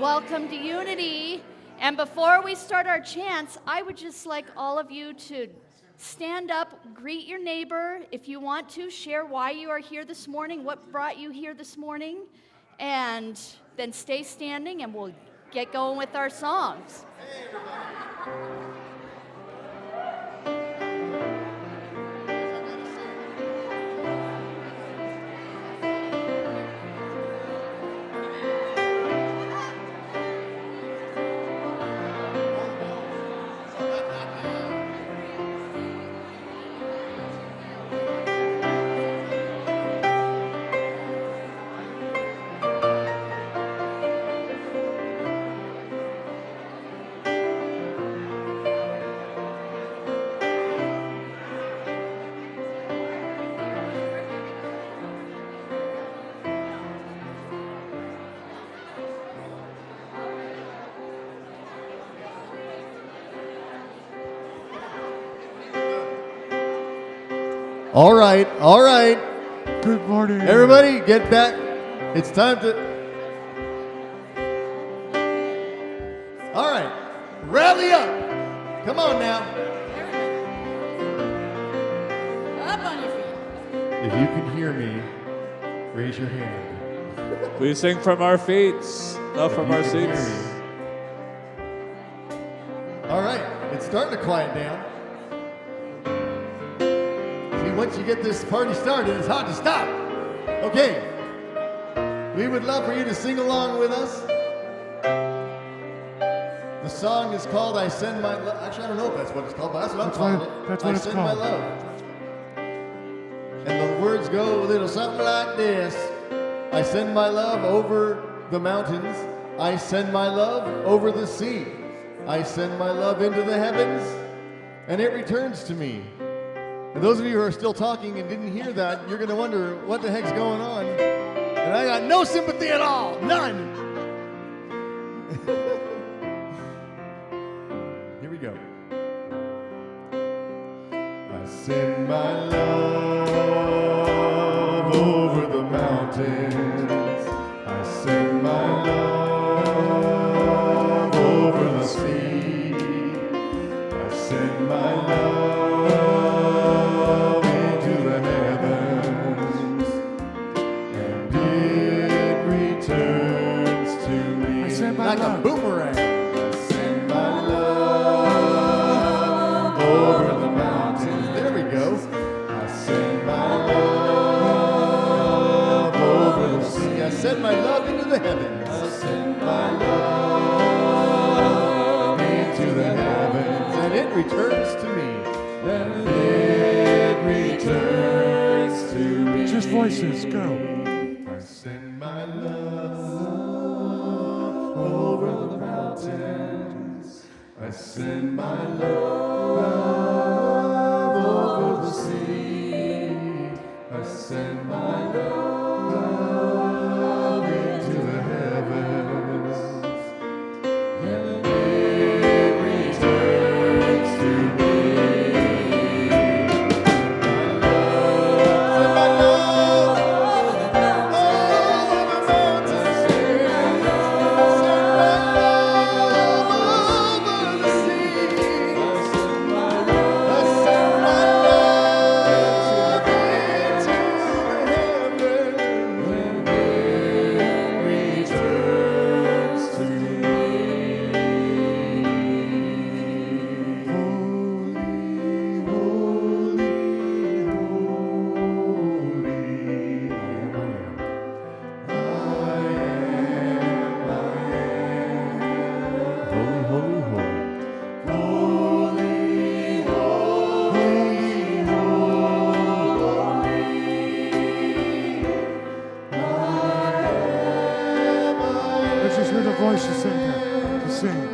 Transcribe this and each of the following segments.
Welcome to Unity. And before we start our chants, I would just like all of you to stand up, greet your neighbor. If you want to, share why you are here this morning, what brought you here this morning, and then stay standing and we'll get going with our songs. Hey, everybody. All right. Good morning. Everybody, get back. It's time to... All right, rally up. Come on now. Up on your feet. If you can hear me, raise your hand. We sing from our feet, not from our If you can seats. hear me. All right, it's starting to quiet down. Once you get this party started, it's hard to stop. Okay. We would love for you to sing along with us. The song is called I Send My Love. Actually, I don't know if that's what it's called, but that's what I'm calling it. That's what I it's Send called. My Love. And the words go a little something like this. I send my love over the mountains. I send my love over the sea. I send my love into the heavens, and it returns to me. And those of you who are still talking and didn't hear that, you're going to wonder what the heck's going on. And I got no sympathy at all. None. Here we go. I send my love over the mountains. I send my love over the sea. I send my love like a boomerang. I send my love over the mountains. There we go. I send my love over the sea. I send my love into the heavens. I send my love into the heavens. And it returns to me. And it returns to me. Just voices, go. I send my love over the mountains. I send my love over the sea. I send my love into the heavens. And it returns to me. My love, send my love over the mountains. Let's just hear the voices sing that. To sing.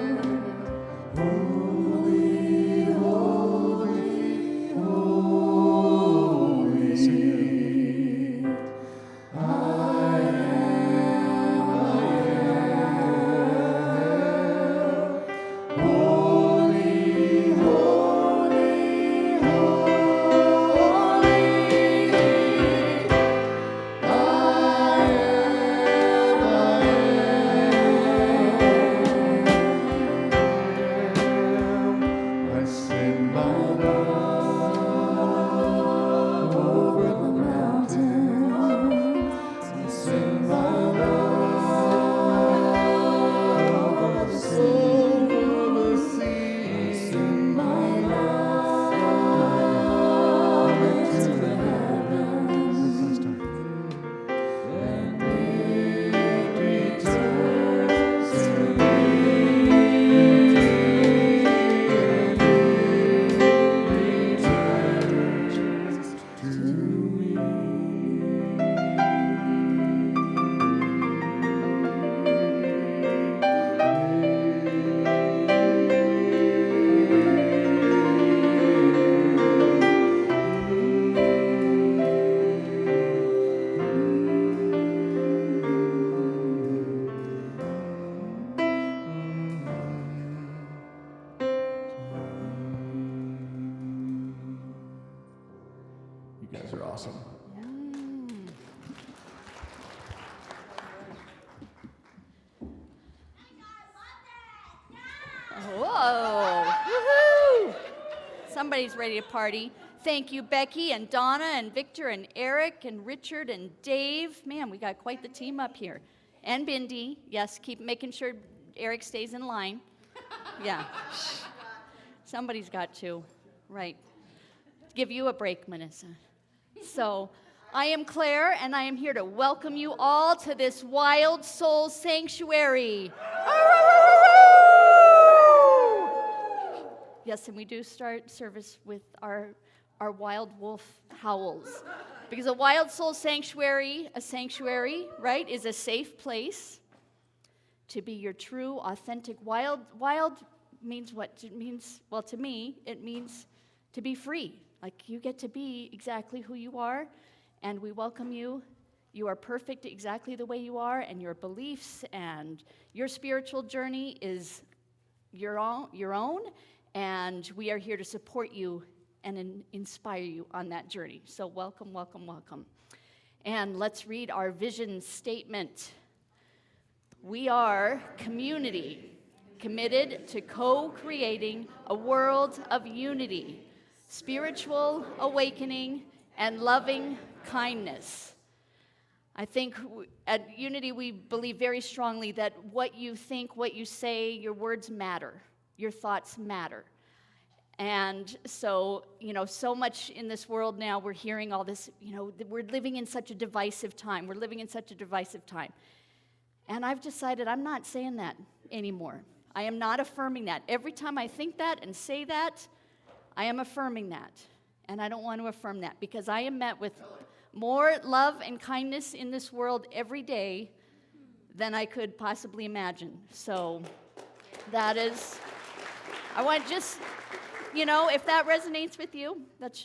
Somebody's ready to party. Thank you, Becky and Donna and Victor and Eric and Richard and Dave. Man, we got quite the team up here. And Bindi. Yes, keep making sure Eric stays in line. Yeah. Somebody's got to. Right. Give you a break, Manissa. So, I am Claire, and I am here to welcome you all to this Wild Soul Sanctuary. Yes, and we do start service with our wild wolf howls. Because a Wild Soul Sanctuary, right, is a safe place to be your true, authentic, wild means what? It means, well, to me, it means to be free. Like, you get to be exactly who you are, and we welcome you. You are perfect exactly the way you are, and your beliefs and your spiritual journey is your own, and we are here to support you and inspire you on that journey. So welcome, welcome, welcome. And let's read our vision statement. We are community, committed to co-creating a world of unity, spiritual awakening, and loving kindness. I think at Unity we believe very strongly that what you think, what you say, your words matter, your thoughts matter. And so, so much in this world now, we're hearing all this, we're living in such a divisive time. And I've decided I'm not saying that anymore. I am not affirming that. Every time I think that and say that, I am affirming that. And I don't want to affirm that because I am met with more love and kindness in this world every day than I could possibly imagine. So that is, I want just, if that resonates with you,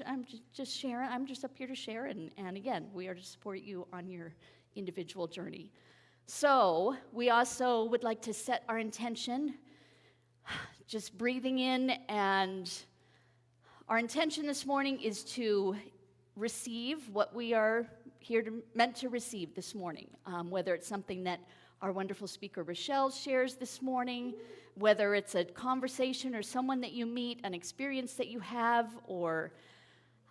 I'm just sharing. I'm just up here to share. And again, we are to support you on your individual journey. So we also would like to set our intention, just breathing in, and our intention this morning is to receive what we are meant to receive this morning, whether it's something that our wonderful speaker Rachelle shares this morning, whether it's a conversation or someone that you meet, an experience that you have, or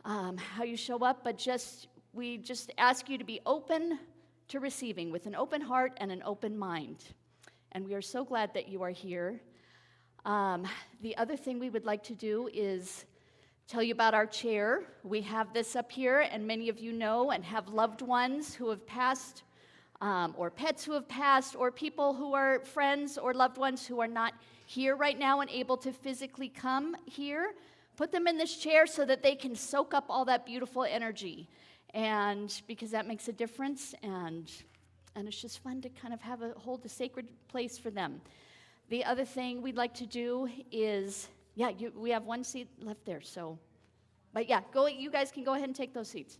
how you show up, but we just ask you to be open to receiving with an open heart and an open mind. And we are so glad that you are here. The other thing we would like to do is tell you about our chair. We have this up here, and many of you know and have loved ones who have passed, or pets who have passed, or people who are friends or loved ones who are not here right now and able to physically come here. Put them in this chair so that they can soak up all that beautiful energy. And because that makes a difference, and it's just fun to kind of hold a sacred place for them. The other thing we'd like to do is, we have one seat left there, so, but you guys can go ahead and take those seats.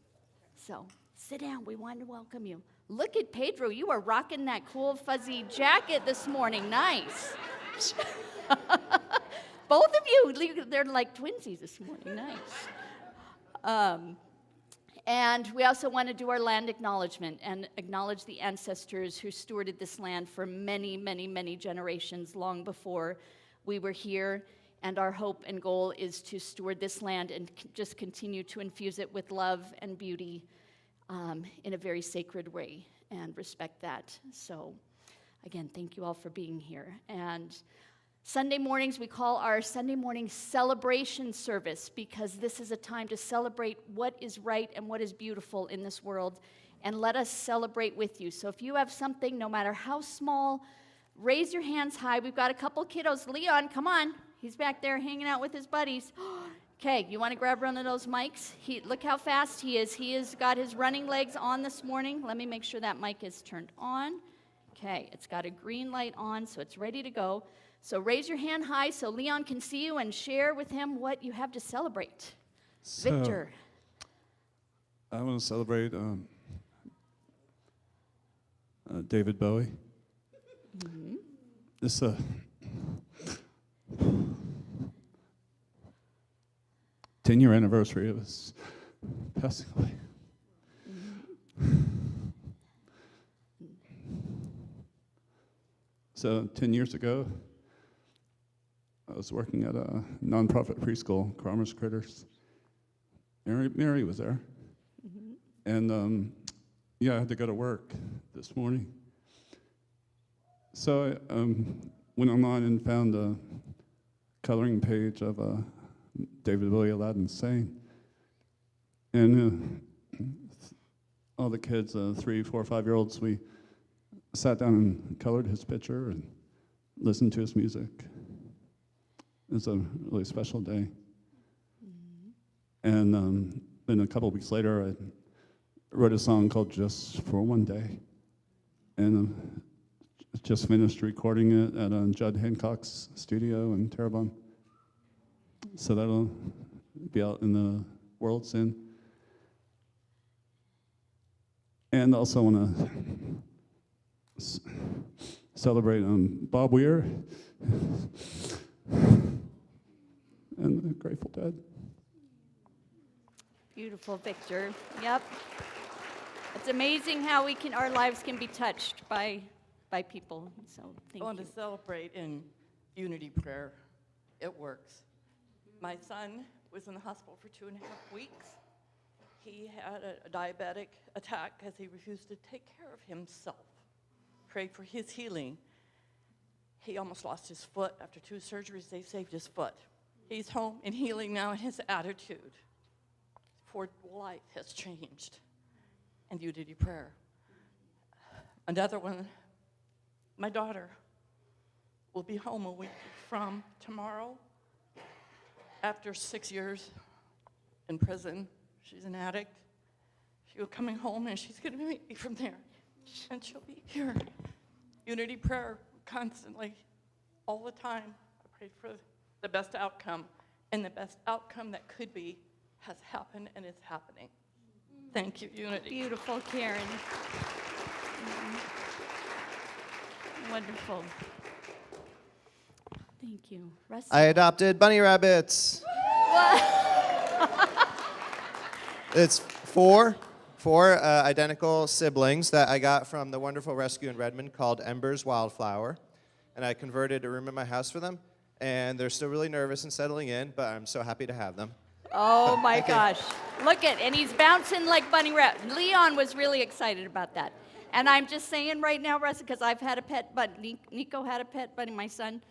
So, sit down, we wanted to welcome you. Look at Pedro, you are rocking that cool fuzzy jacket this morning, nice. Both of you, they're like twinsies this morning, nice. And we also want to do our land acknowledgement and acknowledge the ancestors who stewarded this land for many, many, many generations long before we were here. And our hope and goal is to steward this land and just continue to infuse it with love and beauty in a very sacred way and respect that. So, again, thank you all for being here. And Sunday mornings, we call our Sunday morning celebration service because this is a time to celebrate what is right and what is beautiful in this world, and let us celebrate with you. So if you have something, no matter how small, raise your hands high. We've got a couple kiddos. Leon, come on. He's back there hanging out with his buddies. Okay, you want to grab one of those mics? Look how fast he is. He has got his running legs on this morning. Let me make sure that mic is turned on. Okay, it's got a green light on, so it's ready to go. So raise your hand high so Leon can see you and share with him what you have to celebrate. Victor. I want to celebrate David Bowie. Mm-hmm. This 10-year anniversary of his passing away. So 10 years ago, I was working at a nonprofit preschool, Cromer's Critters. Mary was there. And yeah, I had to go to work this morning. So I went online and found a coloring page of David Bowie Aladdin Sane. And all the kids, 3, 4, 5-year-olds, we sat down and colored his picture and listened to his music. It was a really special day. And then a couple weeks later, I wrote a song called Just for One Day. And just finished recording it at Judd Hancock's studio in Terrebonne. So that'll be out in the world soon. And also want to celebrate Bob Weir and the Grateful Dead. Beautiful, Victor. Yep. It's amazing how our lives can be touched by people. So thank I want you. to celebrate in unity prayer. It works. My son was in the hospital for 2.5 weeks. He had a diabetic attack because he refused to take care of himself. Pray for his healing. He almost lost his foot. After 2 surgeries, they saved his foot. He's home and healing now, and his attitude for life has changed. And unity prayer. Another one, my daughter will be home a week from tomorrow after 6 years in prison. She's an addict. She'll be coming home, and she's going to meet me from there. And she'll be here. Unity prayer constantly, all the time. I pray for the best outcome. And the best outcome that could be has happened and is happening. Thank you, Unity. Beautiful, Karen. Wonderful. Thank you. Russell. I adopted bunny rabbits. It's four identical siblings that I got from the wonderful rescue in Redmond called Ember's Wildflower. And I converted a room in my house for them. And they're still really nervous and settling in, but I'm so happy to have them. Oh my gosh. Look and he's bouncing like bunny rabbit. Leon was really excited about that. And I'm just saying right now, Russ, because I've had a pet bunny. Nico had a pet bunny, my son.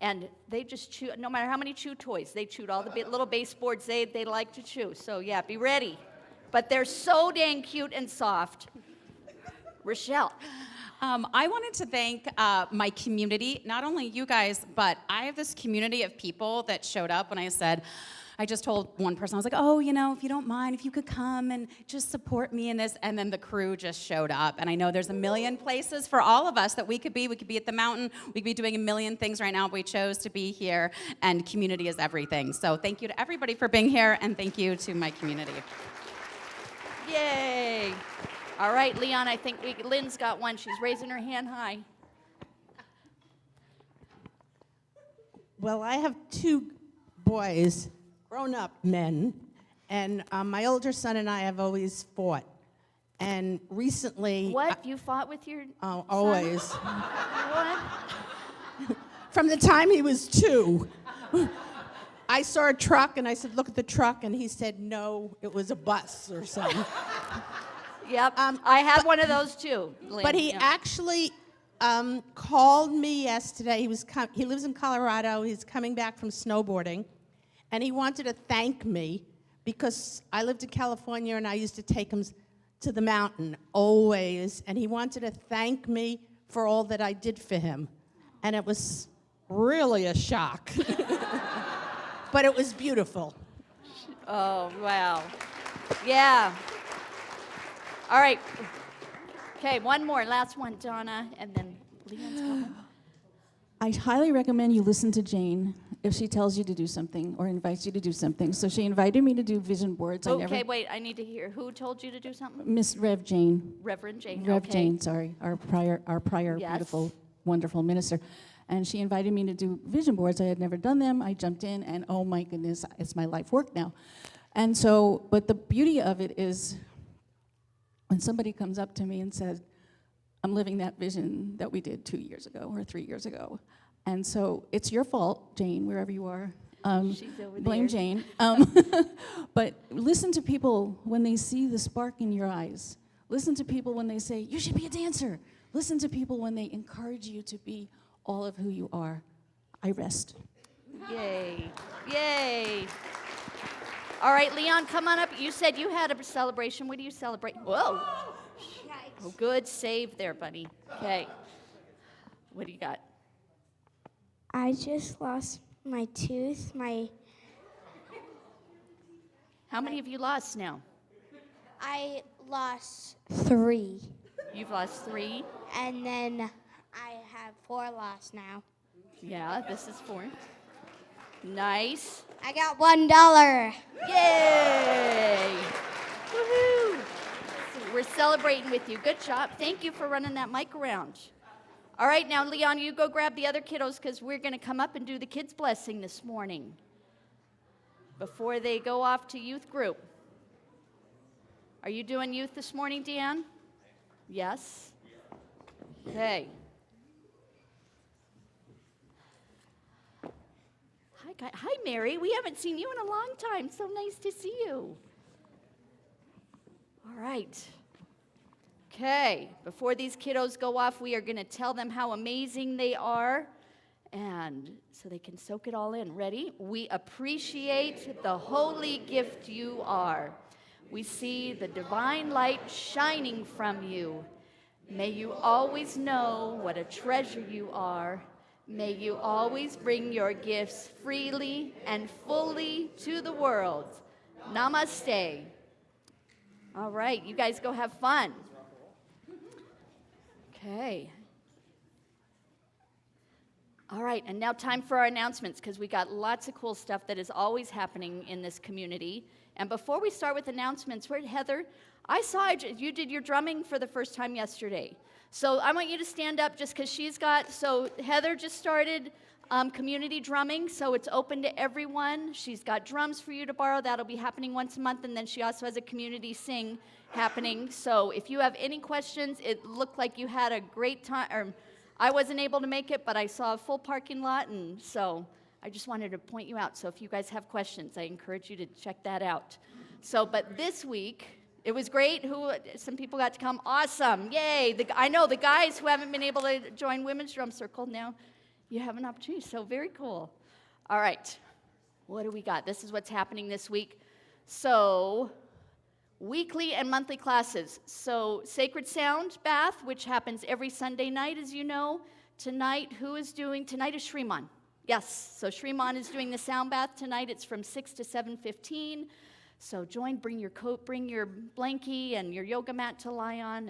And they just chew, no matter how many chew toys, they chewed all the little baseboards they like to chew. So yeah, be ready. But they're so dang cute and soft. Rachelle. I wanted to thank my community, not only you guys, but I have this community of people that showed up when I said, I just told one person, I was like, oh, if you don't mind, if you could come and just support me in this. And then the crew just showed up. And I know there's a million places for all of us that we could be. We could be at the mountain. We could be doing a million things right now, but we chose to be here. And community is everything. So thank you to everybody for being here. And thank you to my community. Yay. All right, Leon, I think Lynn's got one. She's raising her hand high. Well, I have 2 boys, grown-up men, and my older son and I have always fought. And recently... What? You fought with your son? Always. What? From the time he was 2. I saw a truck, and I said, look at the truck, and he said, no, it was a bus or something. Yep, I had one of those too, Lynn. But he actually called me yesterday. He lives in Colorado. He's coming back from snowboarding. And he wanted to thank me because I lived in California and I used to take him to the mountain always. And he wanted to thank me for all that I did for him. And it was really a shock. But it was beautiful. Oh, wow. Yeah. All right. Okay, one more. Last one, Donna, and then Leon's got one. I highly recommend you listen to Jane if she tells you to do something or invites you to do something. So she invited me to do vision boards. Okay, wait, I need to hear. Who told you to do something? Miss Rev Jane. Reverend Jane. Rev okay. Jane, sorry, our prior Yes. beautiful, wonderful minister. And she invited me to do vision boards. I had never done them. I jumped in, and oh my goodness, it's my life work now. And so, but the beauty of it is when somebody comes up to me and says, I'm living that vision that we did 2 years ago or 3 years ago, And so it's your fault, Jane, wherever you are. She's over Blame there. Jane. But listen to people when they see the spark in your eyes. Listen to people when they say, you should be a dancer. Listen to people when they encourage you to be all of who you are. I rest. Yay. Yay. All right, Leon, come on up. You said you had a celebration. What do you celebrate? Whoa. Oh, good save there, buddy. Okay. What do you got? I just lost my tooth. How many have you lost now? I lost 3, You've lost 3. and then I have 4 lost now. Yeah, this is 4. Nice. I got $1. Yay! Woohoo! We're celebrating with you. Good job. Thank you for running that mic around. All right, now, Leon, you go grab the other kiddos because we're going to come up and do the kids' blessing this morning before they go off to youth group. Are you doing youth this morning, Deanne? Yes? Okay. Hi, Mary. We haven't seen you in a long time. So nice to see you. All right. Okay. Before these kiddos go off, we are going to tell them how amazing they are, and so they can soak it all in. Ready? We appreciate the holy gift you are. We see the divine light shining from you. May you always know what a treasure you are. May you always bring your gifts freely and fully to the world. Namaste. All right, you guys go have fun. Okay. All right, and now time for our announcements because we got lots of cool stuff that is always happening in this community. And before we start with announcements, where Heather, I saw you did your drumming for the first time yesterday. So I want you to stand up just because so Heather just started community drumming, so it's open to everyone. She's got drums for you to borrow. That'll be happening once a month, and then she also has a community sing happening. So if you have any questions, it looked like you had a great time. Or I wasn't able to make it, but I saw a full parking lot, and so I just wanted to point you out. So if you guys have questions, I encourage you to check that out. So, but this week, it was great. Some people got to come. Awesome. Yay. I know the guys who haven't been able to join Women's Drum Circle, now you have an opportunity. So very cool. All right. What do we got? This is what's happening this week. So weekly and monthly classes. So Sacred Sound Bath, which happens every Sunday night, as you know. Tonight is Shriman. Yes. So Shriman is doing the sound bath tonight. It's from 6 to 7:15. So bring your coat, bring your blankie and your yoga mat to lie on,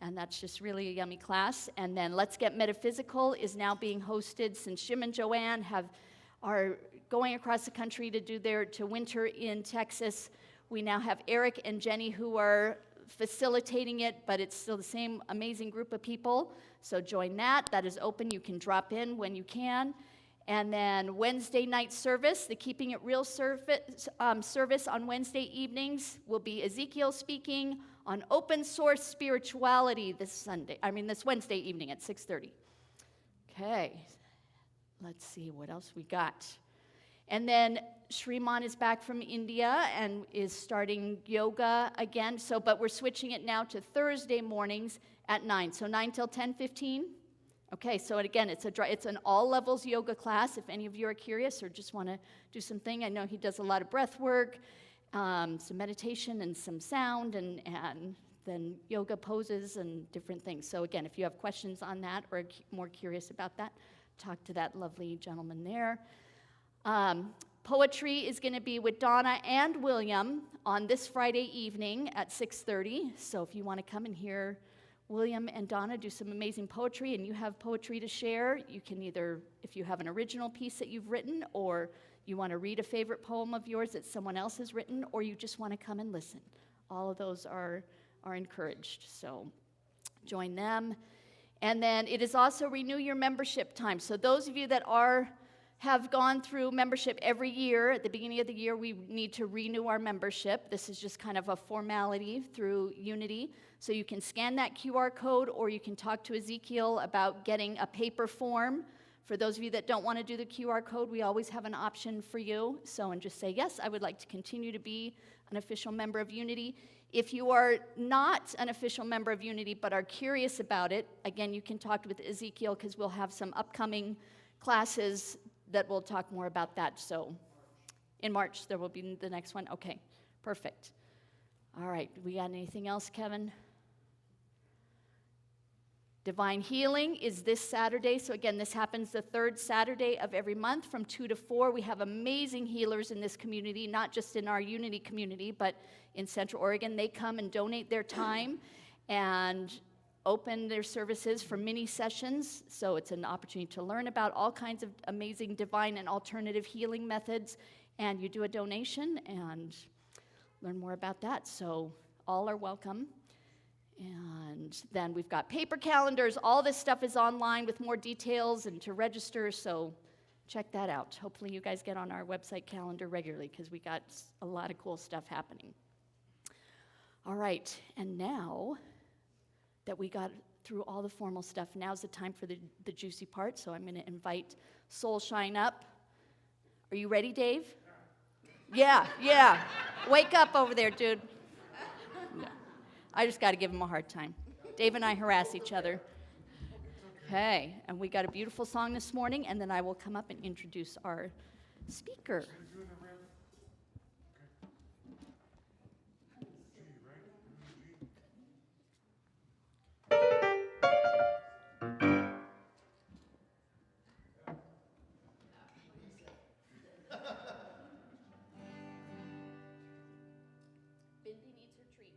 and that's just really a yummy class. And then Let's Get Metaphysical is now being hosted since Jim and Joanne are going across the country to winter in Texas. We now have Eric and Jenny who are facilitating it, but it's still the same amazing group of people. So join that. That is open. You can drop in when you can. And then Wednesday night service, the Keeping It Real service on Wednesday evenings will be Ezekiel speaking on open source spirituality this Wednesday evening at 6:30. Okay, let's see what else we got. And then Shriman is back from India and is starting yoga again. But we're switching it now to Thursday mornings at 9. So 9 till 10:15. Okay, so again, it's an all-levels yoga class. If any of you are curious or just want to do something, I know he does a lot of breath work, some meditation and some sound, and then yoga poses and different things. So again, if you have questions on that or more curious about that, talk to that lovely gentleman there. Poetry is going to be with Donna and William on this Friday evening at 6:30. So if you want to come and hear William and Donna do some amazing poetry, and you have poetry to share, you can either, if you have an original piece that you've written, or you want to read a favorite poem of yours that someone else has written, or you just want to come and listen. All of those are encouraged, so join them. And then it is also renew your membership time. So those of you that have gone through membership every year, at the beginning of the year, we need to renew our membership. This is just kind of a formality through Unity. So you can scan that QR code, or you can talk to Ezekiel about getting a paper form For those of you that don't want to do the QR code, we always have an option for you. So, and just say, yes, I would like to continue to be an official member of Unity. If you are not an official member of Unity but are curious about it, again, you can talk with Ezekiel because we'll have some upcoming classes that will talk more about that. So in March, there will be the next one. Okay, perfect. All right, we got anything else, Kevin? Divine Healing is this Saturday. So again, this happens the third Saturday of every month from 2 to 4. We have amazing healers in this community, not just in our Unity community, but in Central Oregon. They come and donate their time and open their services for mini sessions. So it's an opportunity to learn about all kinds of amazing divine and alternative healing methods. And you do a donation and learn more about that. So all are welcome. And then we've got paper calendars. All this stuff is online with more details and to register, so check that out. Hopefully you guys get on our website calendar regularly because we got a lot of cool stuff happening. All right, and now that we got through all the formal stuff, now's the time for the juicy part, so I'm going to invite Soul Shine up. Are you ready, Dave? Yeah. Wake up over there, dude. I just got to give him a hard time. Dave and I harass each other. Okay, and we got a beautiful song this morning, and then I will come up and introduce our speaker. Bindi needs her treat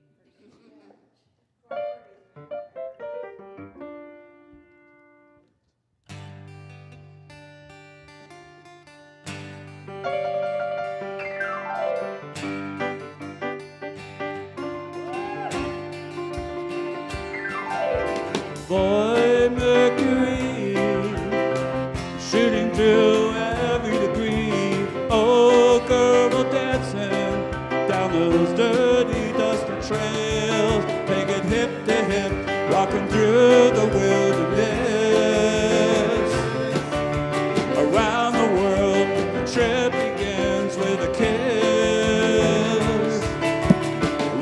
Boy Mercury, shooting through every degree. Oh, girl dancing down those dirty, dusty trails. Take it hip to hip, rocking through the wilderness. Around the world, the trip begins with a kiss.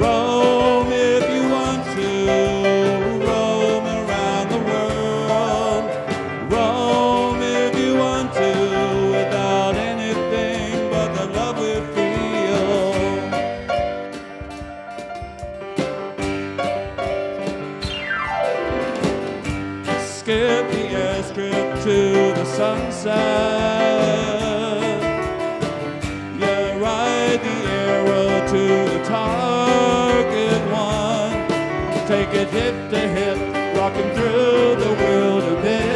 Roam if you want to. Skip the airstrip to the sunset. Yeah, ride the arrow to the target one. Take it hip to hip, rocking through the wilderness.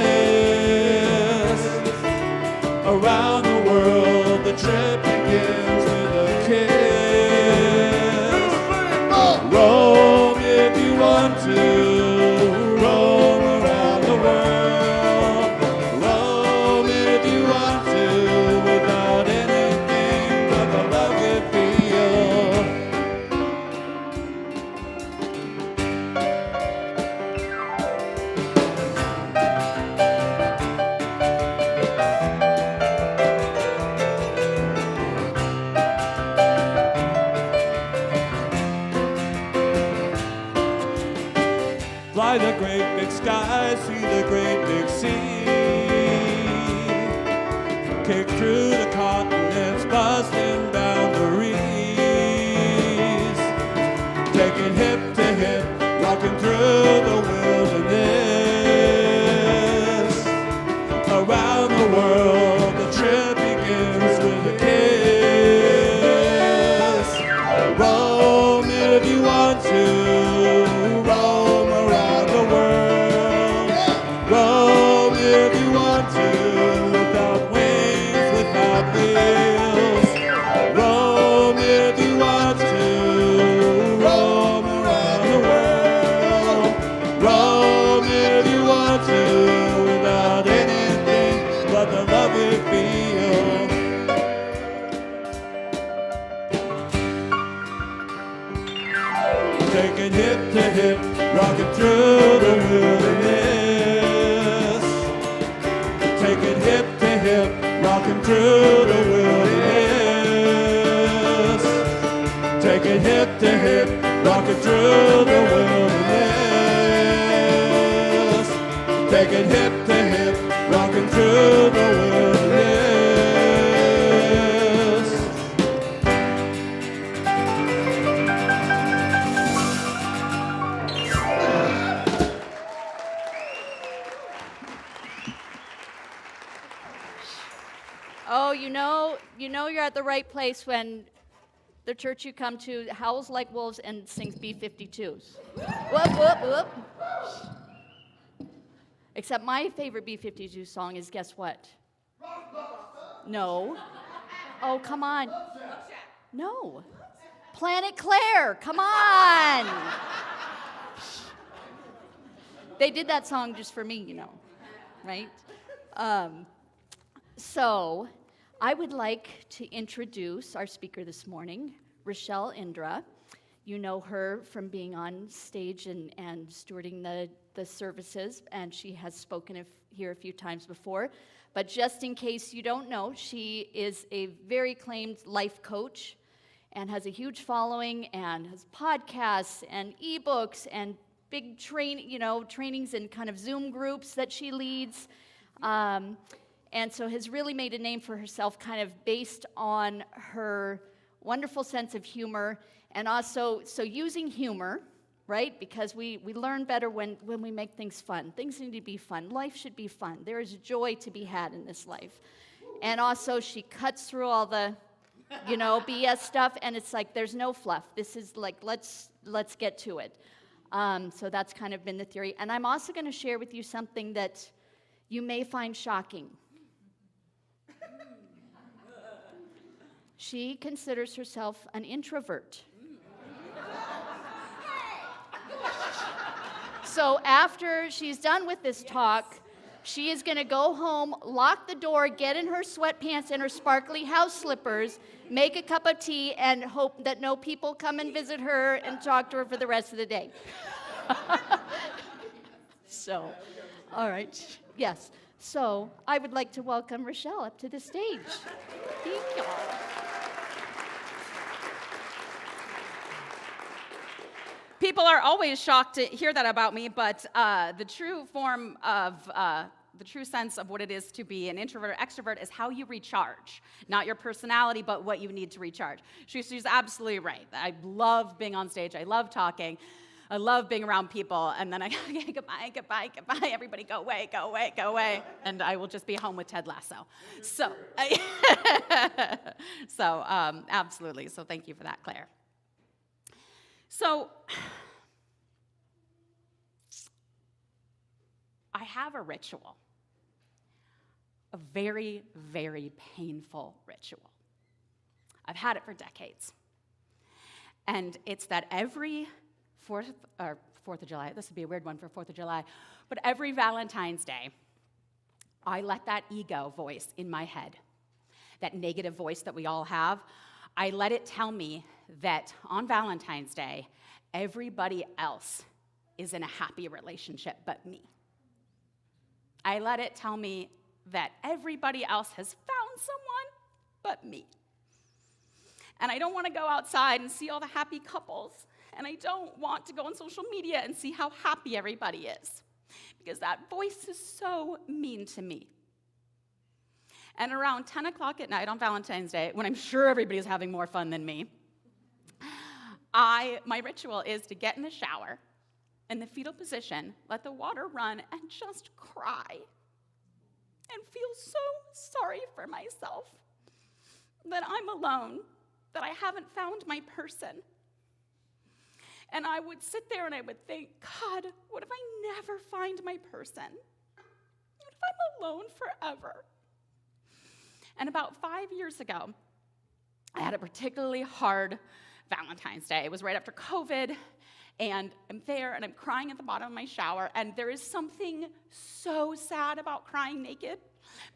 Around the world, the trip begins with a kiss. Roam if you want to. Fly the great big sky, see the great big sea. Kick through the continents, busting boundaries. Take it hip to hip, rocking through the wilderness. Around the world, the trip begins with a kiss. Roam if you want to. Roam if you want to, without wings, without wings. Take it hip to hip, rocking through the wilderness. Oh, you know you're at the right place when the church you come to howls like wolves and sings B-52s. Whoop, whoop, whoop. Except my favorite B-52 song is, guess what? No. Oh, come on. No. Planet Claire, come on. They did that song just for me, you know, right? So I would like to introduce our speaker this morning, Rachelle Indra. You know her from being on stage and stewarding the services, and she has spoken here a few times before. But just in case you don't know, she is a very acclaimed life coach and has a huge following and has podcasts and ebooks and big trainings and kind of Zoom groups that she leads. And so has really made a name for herself kind of based on her wonderful sense of humor and also, so using humor, right? Because we learn better when we make things fun. Things need to be fun. Life should be fun. There is joy to be had in this life. And also she cuts through all the, BS stuff, and it's like there's no fluff. This is like, let's get to it. So that's kind of been the theory. And I'm also going to share with you something that you may find shocking. She considers herself an introvert. So after she's done with this talk, she is going to go home, lock the door, get in her sweatpants and her sparkly house slippers, make a cup of tea, and hope that no people come and visit her and talk to her for the rest of the day. So, all right, yes. So I would like to welcome Rachelle up to the stage. Thank you. People are always shocked to hear that about me, but the true sense of what it is to be an introvert or extrovert is how you recharge. Not your personality, but what you need to recharge. She's absolutely right. I love being on stage. I love talking. I love being around people. And then I go, okay, goodbye, goodbye, goodbye. Everybody go away, go away, go away. And I will just be home with Ted Lasso. So absolutely. So thank you for that, Claire. So, I have a ritual, a very, very painful ritual. I've had it for decades. And it's that every 4th of July, this would be a weird one for 4th of July, but every Valentine's Day, I let that ego voice in my head, that negative voice that we all have, I let it tell me that on Valentine's Day, everybody else is in a happy relationship but me. I let it tell me that everybody else has found someone but me. And I don't want to go outside and see all the happy couples. And I don't want to go on social media and see how happy everybody is. Because that voice is so mean to me. And around 10 o'clock at night on Valentine's Day, when I'm sure everybody's having more fun than me, my ritual is to get in the shower, in the fetal position, let the water run, and just cry. And feel so sorry for myself that I'm alone, that I haven't found my person. And I would sit there and I would think, God, what if I never find my person? What if I'm alone forever? And about 5 years ago, I had a particularly hard Valentine's Day. It was right after COVID, and I'm there, and I'm crying at the bottom of my shower, and there is something so sad about crying naked,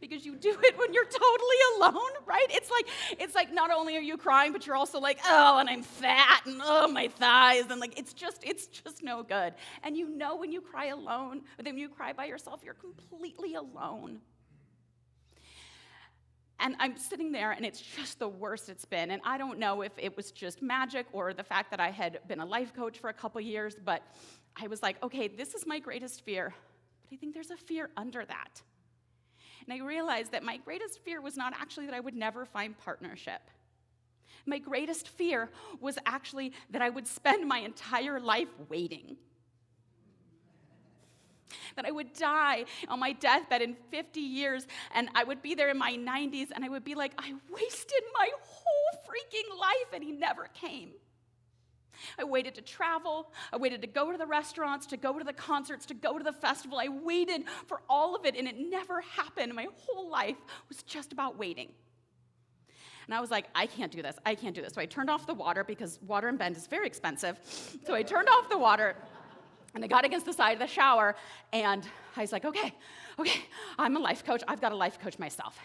because you do it when you're totally alone, right? It's like not only are you crying, but you're also like, oh, and I'm fat, and oh, my thighs, and like it's just no good. And you know when you cry alone, but then when you cry by yourself, you're completely alone. And I'm sitting there, and it's just the worst it's been. And I don't know if it was just magic or the fact that I had been a life coach for a couple years, but I was like, okay, this is my greatest fear, But I think there's a fear under that. And I realized that my greatest fear was not actually that I would never find partnership. My greatest fear was actually that I would spend my entire life waiting. That I would die on my deathbed in 50 years, and I would be there in my 90s, and I would be like, I wasted my whole freaking life, and he never came. I waited to travel. I waited to go to the restaurants, to go to the concerts, to go to the festival. I waited for all of it, and it never happened. My whole life was just about waiting. And I was like, I can't do this. I can't do this. So I turned off the water because water in Bend is very expensive. So I turned off the water, and I got against the side of the shower, and I was like, okay, I'm a life coach. I've got a life coach myself.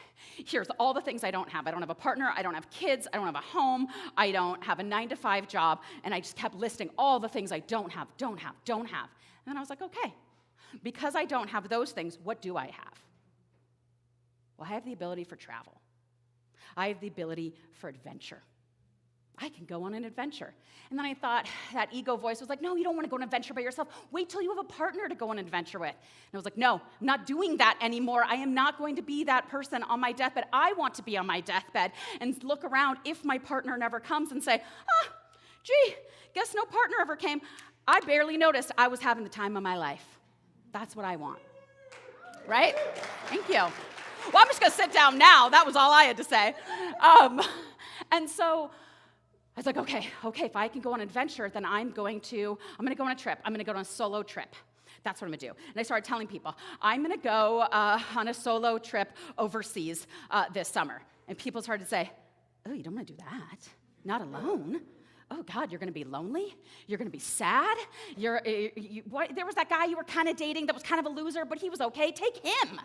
Here's all the things I don't have. I don't have a partner. I don't have kids. I don't have a home. I don't have a 9-to-5 job. And I just kept listing all the things I don't have. And then I was like, okay, because I don't have those things, what do I have? Well, I have the ability for travel. I have the ability for adventure. I can go on an adventure. And then I thought, that ego voice was like, no, you don't want to go on an adventure by yourself. Wait till you have a partner to go on an adventure with. And I was like, no, I'm not doing that anymore. I am not going to be that person on my deathbed. I want to be on my deathbed and look around if my partner never comes and say, gee, guess no partner ever came. I barely noticed I was having the time of my life. That's what I want. Right? Thank you. Well, I'm just going to sit down now. That was all I had to say. And so I was like, okay, if I can go on an adventure, then I'm going to go on a trip. I'm going to go on a solo trip. That's what I'm going to do. And I started telling people, I'm going to go on a solo trip overseas this summer. And people started to say, oh, you don't want to do that. Not alone. Oh, God, you're going to be lonely? You're going to be sad? There was that guy you were kind of dating that was kind of a loser, but he was okay. Take him.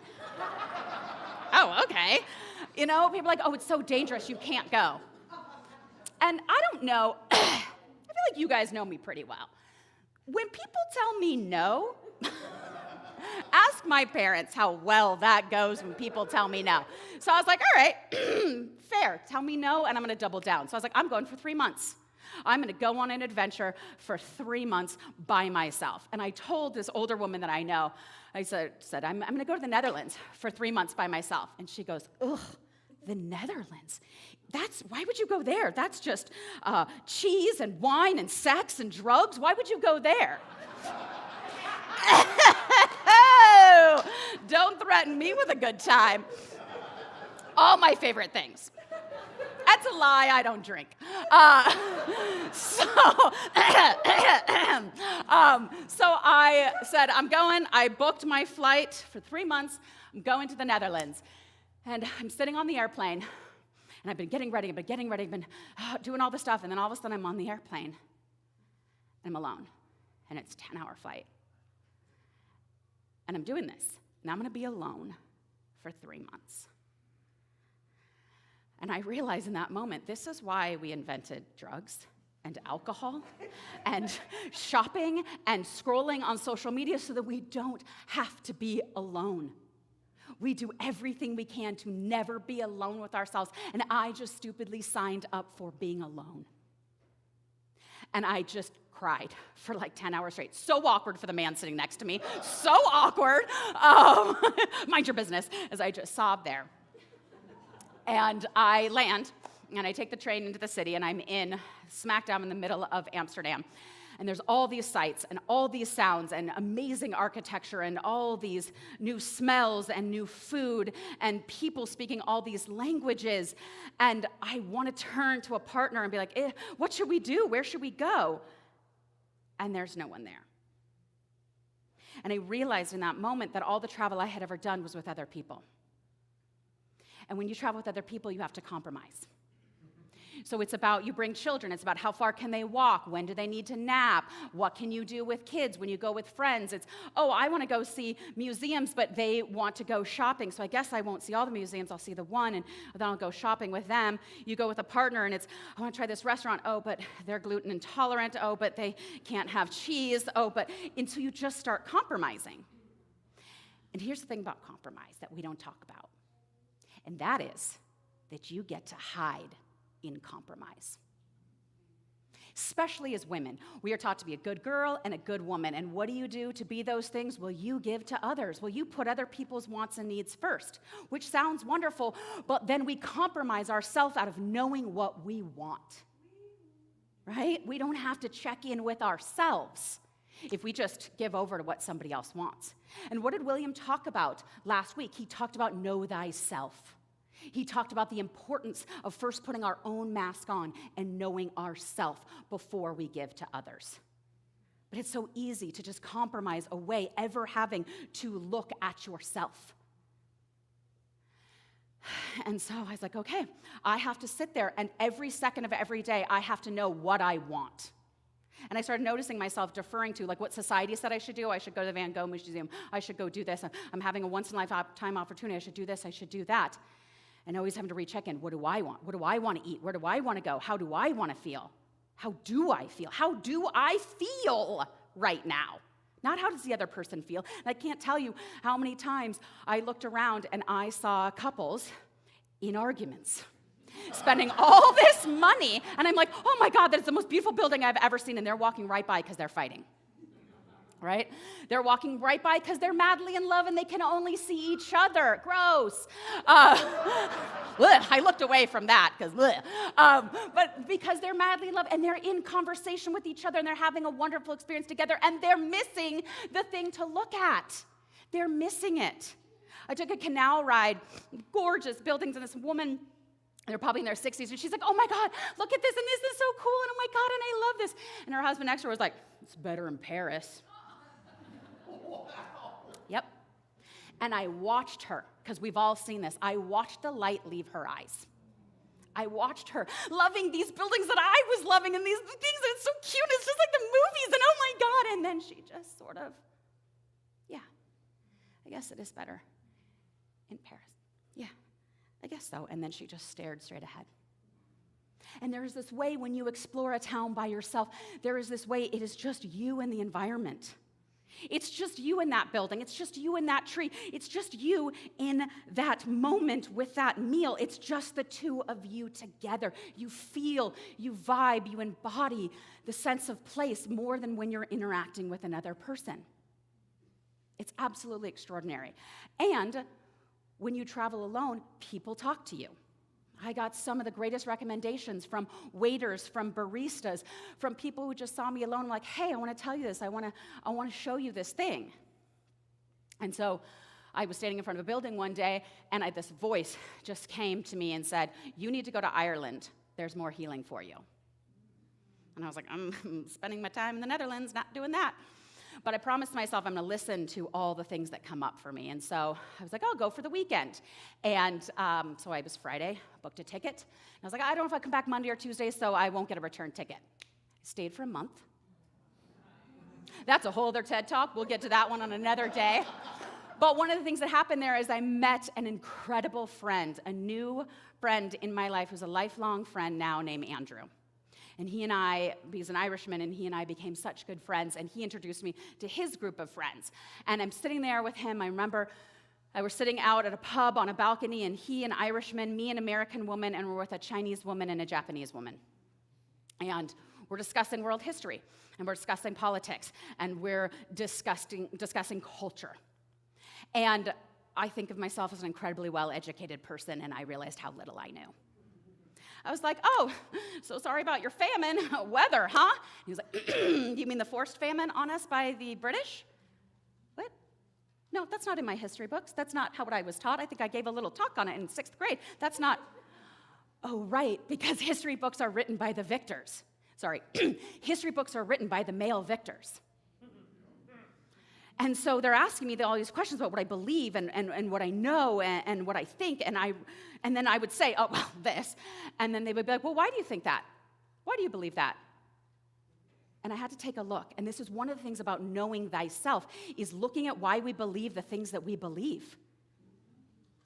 Oh, okay. You know, people are like, oh, it's so dangerous, you can't go. And I don't know, I feel like you guys know me pretty well. When people tell me no, ask my parents how well that goes when people tell me no. So I was like, all right, fair, tell me no, and I'm going to double down. So I was like, I'm going for 3 months. I'm going to go on an adventure for 3 months by myself. And I told this older woman that I know, I said I'm going to go to the Netherlands for 3 months by myself. And she goes, ugh, the Netherlands? Why would you go there? That's just cheese and wine and sex and drugs. Why would you go there? Don't threaten me with a good time. All my favorite things. That's a lie, I don't drink. So I said, I'm going. I booked my flight for 3 months. I'm going to the Netherlands. And I'm sitting on the airplane, and I've been getting ready, I've been doing all this stuff, and then all of a sudden I'm on the airplane, and I'm alone, and it's a 10-hour flight. And I'm doing this, and I'm going to be alone for 3 months. And I realized in that moment, this is why we invented drugs and alcohol and shopping and scrolling on social media so that we don't have to be alone. We do everything we can to never be alone with ourselves. And I just stupidly signed up for being alone. And I just cried for like 10 hours straight. So awkward for the man sitting next to me. So awkward. Mind your business, as I just sobbed there. And I land, and I take the train into the city, and I'm smack dab in the middle of Amsterdam. And there's all these sights and all these sounds and amazing architecture and all these new smells and new food and people speaking all these languages. And I want to turn to a partner and be like, what should we do? Where should we go? And there's no one there. And I realized in that moment that all the travel I had ever done was with other people. And when you travel with other people, you have to compromise. So it's about, you bring children, it's about how far can they walk, when do they need to nap, what can you do with kids when you go with friends. It's, I want to go see museums, but they want to go shopping, so I guess I won't see all the museums, I'll see the one, and then I'll go shopping with them. You go with a partner, and it's, I want to try this restaurant, but they're gluten intolerant, but they can't have cheese, and so you just start compromising. And here's the thing about compromise that we don't talk about, and that is that you get to hide in compromise. especially as women. We are taught to be a good girl and a good woman. And what do you do to be those things? Well, you give to others. Well, you put other people's wants and needs first, which sounds wonderful, but then we compromise ourselves out of knowing what we want, right? We don't have to check in with ourselves if we just give over to what somebody else wants. And what did William talk about last week? He talked about know thyself. He talked about the importance of first putting our own mask on and knowing ourself before we give to others. But it's so easy to just compromise away ever having to look at yourself. And so I was like, okay, I have to sit there, and every second of every day, I have to know what I want. And I started noticing myself deferring to, like, what society said I should do. I should go to the Van Gogh Museum. I should go do this. I'm having a once-in-a-lifetime opportunity. I should do this. I should do that. And always having to recheck in. What do I want? What do I want to eat? Where do I want to go? How do I want to feel? How do I feel? How do I feel right now? Not how does the other person feel. And I can't tell you how many times I looked around and I saw couples in arguments, spending all this money, and I'm like, oh my God, that's the most beautiful building I've ever seen, and they're walking right by because they're fighting, right? They're walking right by because they're madly in love and they can only see each other. Gross. I looked away from that but because they're madly in love and they're in conversation with each other and they're having a wonderful experience together and they're missing the thing to look at. They're missing it. I took a canal ride, gorgeous buildings, and this woman, they're probably in their 60s, and she's like, oh my God, look at this, and this is so cool, and oh my God, and I love this. And her husband next to her was like, it's better in Paris. Wow. Yep. And I watched her, because we've all seen this. I watched the light leave her eyes. I watched her loving these buildings that I was loving, and these things, it's so cute, it's just like the movies, and oh my God. And then she just sort of, yeah, I guess it is better in Paris. Yeah, I guess so. And then she just stared straight ahead. And there is this way when you explore a town by yourself, there is this way, it is just you and the environment. It's just you in that building. It's just you in that tree. It's just you in that moment with that meal. It's just the two of you together. You feel, you vibe, you embody the sense of place more than when you're interacting with another person. It's absolutely extraordinary. And when you travel alone, people talk to you. I got some of the greatest recommendations from waiters, from baristas, from people who just saw me alone, like, hey, I want to tell you this. I want to show you this thing. And so I was standing in front of a building one day, and this voice just came to me and said, you need to go to Ireland. There's more healing for you. And I was like, I'm spending my time in the Netherlands, not doing that. But I promised myself I'm going to listen to all the things that come up for me. And so I was like, I'll go for the weekend. And so I was Friday, booked a ticket. And I was like, I don't know if I come back Monday or Tuesday, so I won't get a return ticket. I stayed for a month. That's a whole other TED Talk. We'll get to that one on another day. But one of the things that happened there is I met an incredible friend, a new friend in my life who's a lifelong friend now named Andrew. And he and I, he's an Irishman, and he and I became such good friends, and he introduced me to his group of friends. And I'm sitting there with him. I remember I was sitting out at a pub on a balcony, and he, an Irishman, me, an American woman, and we're with a Chinese woman and a Japanese woman. And we're discussing world history, and we're discussing politics, and we're discussing culture. And I think of myself as an incredibly well-educated person, and I realized how little I knew. I was like, oh, so sorry about your famine. Weather, huh? He was like, you mean the forced famine on us by the British? What? No, that's not in my history books. That's not how I was taught. I think I gave a little talk on it in 6th grade. That's not, oh, right, because history books are written by the victors. Sorry, history books are written by the male victors. And so they're asking me all these questions about what I believe and what I know and what I think, and then I would say, oh, well, this. And then they would be like, well, why do you think that? Why do you believe that? And I had to take a look. And this is one of the things about knowing thyself, is looking at why we believe the things that we believe.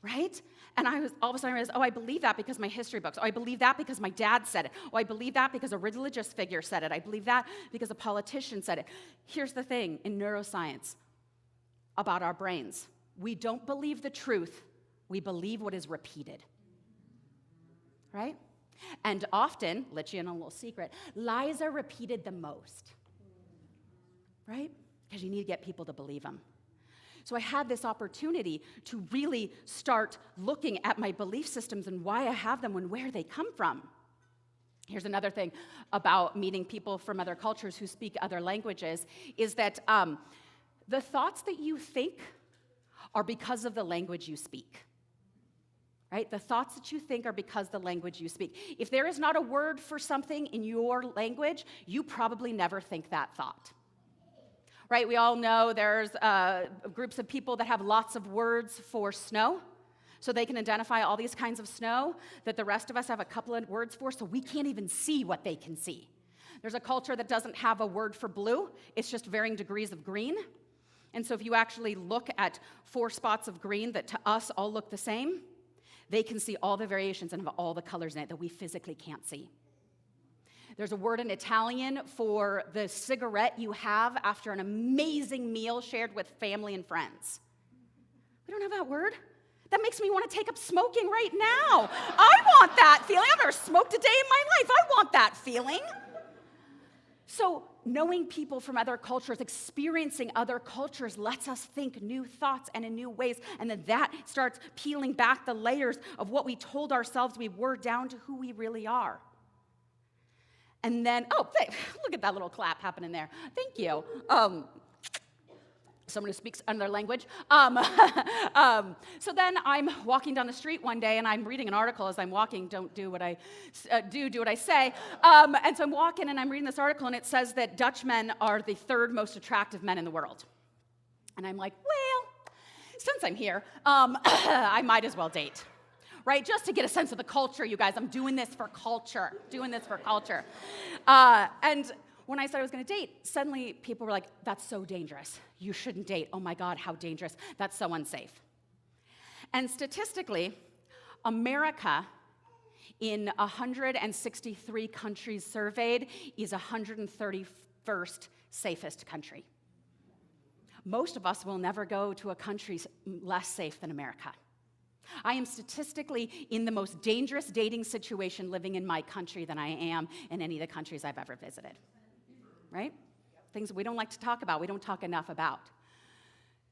Right? And I was all of a sudden I realized, oh, I believe that because my history books. Oh, I believe that because my dad said it. Oh, I believe that because a religious figure said it. I believe that because a politician said it. Here's the thing in neuroscience about our brains. We don't believe the truth. We believe what is repeated. Right? And often, let you in on a little secret, lies are repeated the most, right? Because you need to get people to believe them. So I had this opportunity to really start looking at my belief systems and why I have them and where they come from. Here's another thing about meeting people from other cultures who speak other languages, is that the thoughts that you think are because of the language you speak. Right? The thoughts that you think are because the language you speak. If there is not a word for something in your language, you probably never think that thought. Right? We all know there's groups of people that have lots of words for snow, so they can identify all these kinds of snow that the rest of us have a couple of words for, so we can't even see what they can see. There's a culture that doesn't have a word for blue. It's just varying degrees of green. And so if you actually look at 4 spots of green that to us all look the same, they can see all the variations and have all the colors in it that we physically can't see. There's a word in Italian for the cigarette you have after an amazing meal shared with family and friends. We don't have that word. That makes me want to take up smoking right now. I want that feeling. I've never smoked a day in my life. I want that feeling. So knowing people from other cultures, experiencing other cultures lets us think new thoughts and in new ways. And then that starts peeling back the layers of what we told ourselves we were down to who we really are. And then, look at that little clap happening there. Thank you. Someone who speaks another language. So then I'm walking down the street one day, and I'm reading an article as I'm walking. Don't do what I do what I say. And so I'm walking, and I'm reading this article, and it says that Dutch men are the 3rd most attractive men in the world. And I'm like, well, since I'm here, I might as well date. Right? Just to get a sense of the culture, you guys. I'm doing this for culture. And when I said I was going to date, suddenly people were like, that's so dangerous. You shouldn't date. Oh my God, how dangerous. That's so unsafe. And statistically, America, in 163 countries surveyed, is 131st safest country. Most of us will never go to a country less safe than America. I am statistically in the most dangerous dating situation living in my country than I am in any of the countries I've ever visited. Right? Things we don't like to talk about, we don't talk enough about.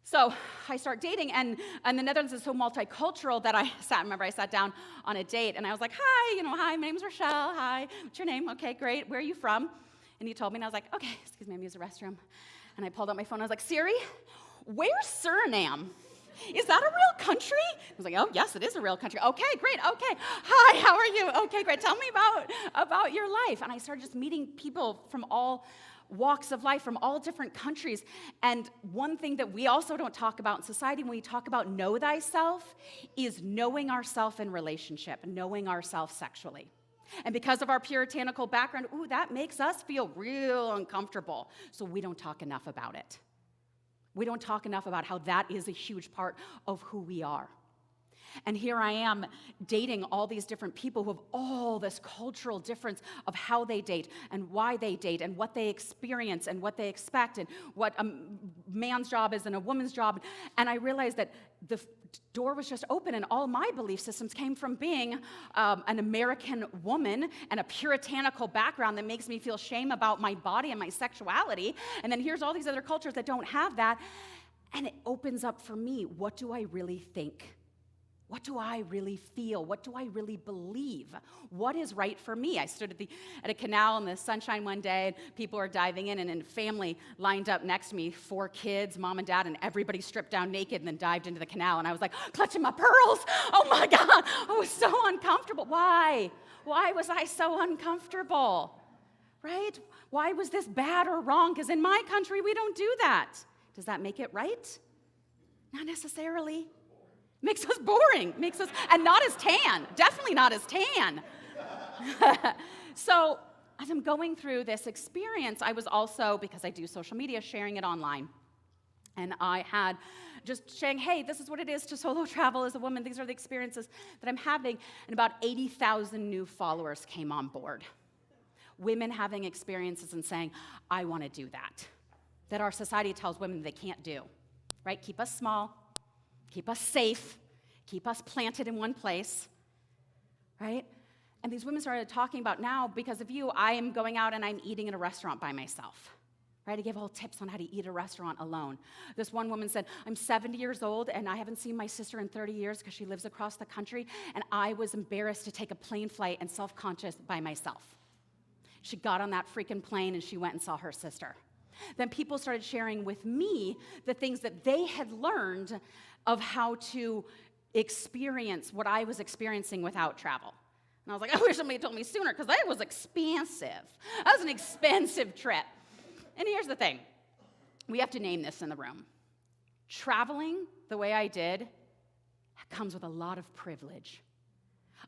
So I start dating, and the Netherlands is so multicultural that I sat down on a date, and I was like, hi, my name's Rachelle, hi, what's your name? Okay, great, where are you from? And he told me, and I was like, okay, excuse me, I'm using the restroom. And I pulled out my phone, and I was like, Siri, where's Suriname? Is that a real country? I was like, oh, yes, it is a real country. Okay, great, okay. Hi, how are you? Okay, great. Tell me about your life. And I started just meeting people from all walks of life, from all different countries. And one thing that we also don't talk about in society when we talk about know thyself is knowing ourselves in relationship, knowing ourselves sexually. And because of our puritanical background, that makes us feel real uncomfortable. So we don't talk enough about it. We don't talk enough about how that is a huge part of who we are. And here I am dating all these different people who have all this cultural difference of how they date and why they date and what they experience and what they expect and what a man's job is and a woman's job. And I realized that the door was just open, and all my belief systems came from being an American woman and a puritanical background that makes me feel shame about my body and my sexuality. And then here's all these other cultures that don't have that. And it opens up for me, what do I really think? What do I really feel? What do I really believe? What is right for me? I stood at a canal in the sunshine one day, and people were diving in, and a family lined up next to me, 4 kids, mom and dad, and everybody stripped down naked and then dived into the canal. And I was like, clutching my pearls. Oh my God, I was so uncomfortable. Why? Why was I so uncomfortable? Right? Why was this bad or wrong? Because in my country, we don't do that. Does that make it right? Not necessarily. Makes us boring, and not as tan, definitely not as tan. So as I'm going through this experience, I was also, because I do social media, sharing it online. And I had just saying, hey, this is what it is to solo travel as a woman. These are the experiences that I'm having. And about 80,000 new followers came on board. Women having experiences and saying, I want to do that our society tells women they can't do, right? Keep us small. Keep us safe, keep us planted in one place, right? And these women started talking about, now, because of you, I am going out and I'm eating in a restaurant by myself. Right? I gave all tips on how to eat at a restaurant alone. This one woman said, I'm 70 years old and I haven't seen my sister in 30 years because she lives across the country, and I was embarrassed to take a plane flight and self-conscious by myself. She got on that freaking plane and she went and saw her sister. Then people started sharing with me the things that they had learned of how to experience what I was experiencing without travel. And I was like, I wish somebody had told me sooner, because that was expensive. That was an expensive trip. And here's the thing. We have to name this in the room. Traveling the way I did comes with a lot of privilege.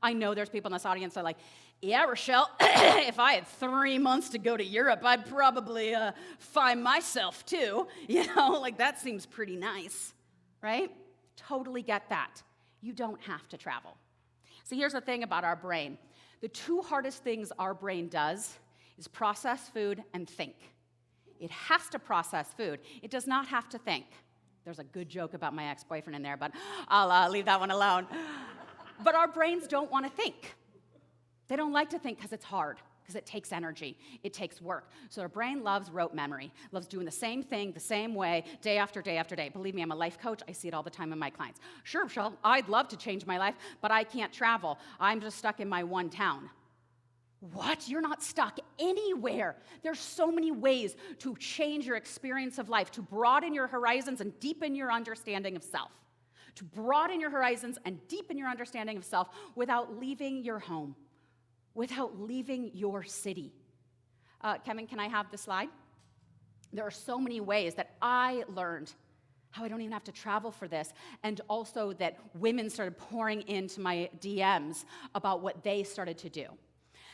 I know there's people in this audience that are like, yeah, Rachelle, if I had 3 months to go to Europe, I'd probably find myself too. You know, like that seems pretty nice, right? Totally get that. You don't have to travel. See, here's the thing about our brain. The two hardest things our brain does is process food and think. It has to process food. It does not have to think. There's a good joke about my ex-boyfriend in there, but I'll leave that one alone. But our brains don't want to think. They don't like to think because it's hard, because it takes energy. It takes work. So our brain loves rote memory, loves doing the same thing the same way day after day after day. Believe me, I'm a life coach. I see it all the time in my clients. Sure, Rachelle, I'd love to change my life, but I can't travel. I'm just stuck in my one town. What? You're not stuck anywhere. There's so many ways to change your experience of life, to broaden your horizons and deepen your understanding of self. To broaden your horizons and deepen your understanding of self without leaving your home, without leaving your city. Kevin, can I have the slide? There are so many ways that I learned how I don't even have to travel for this, and also that women started pouring into my DMs about what they started to do.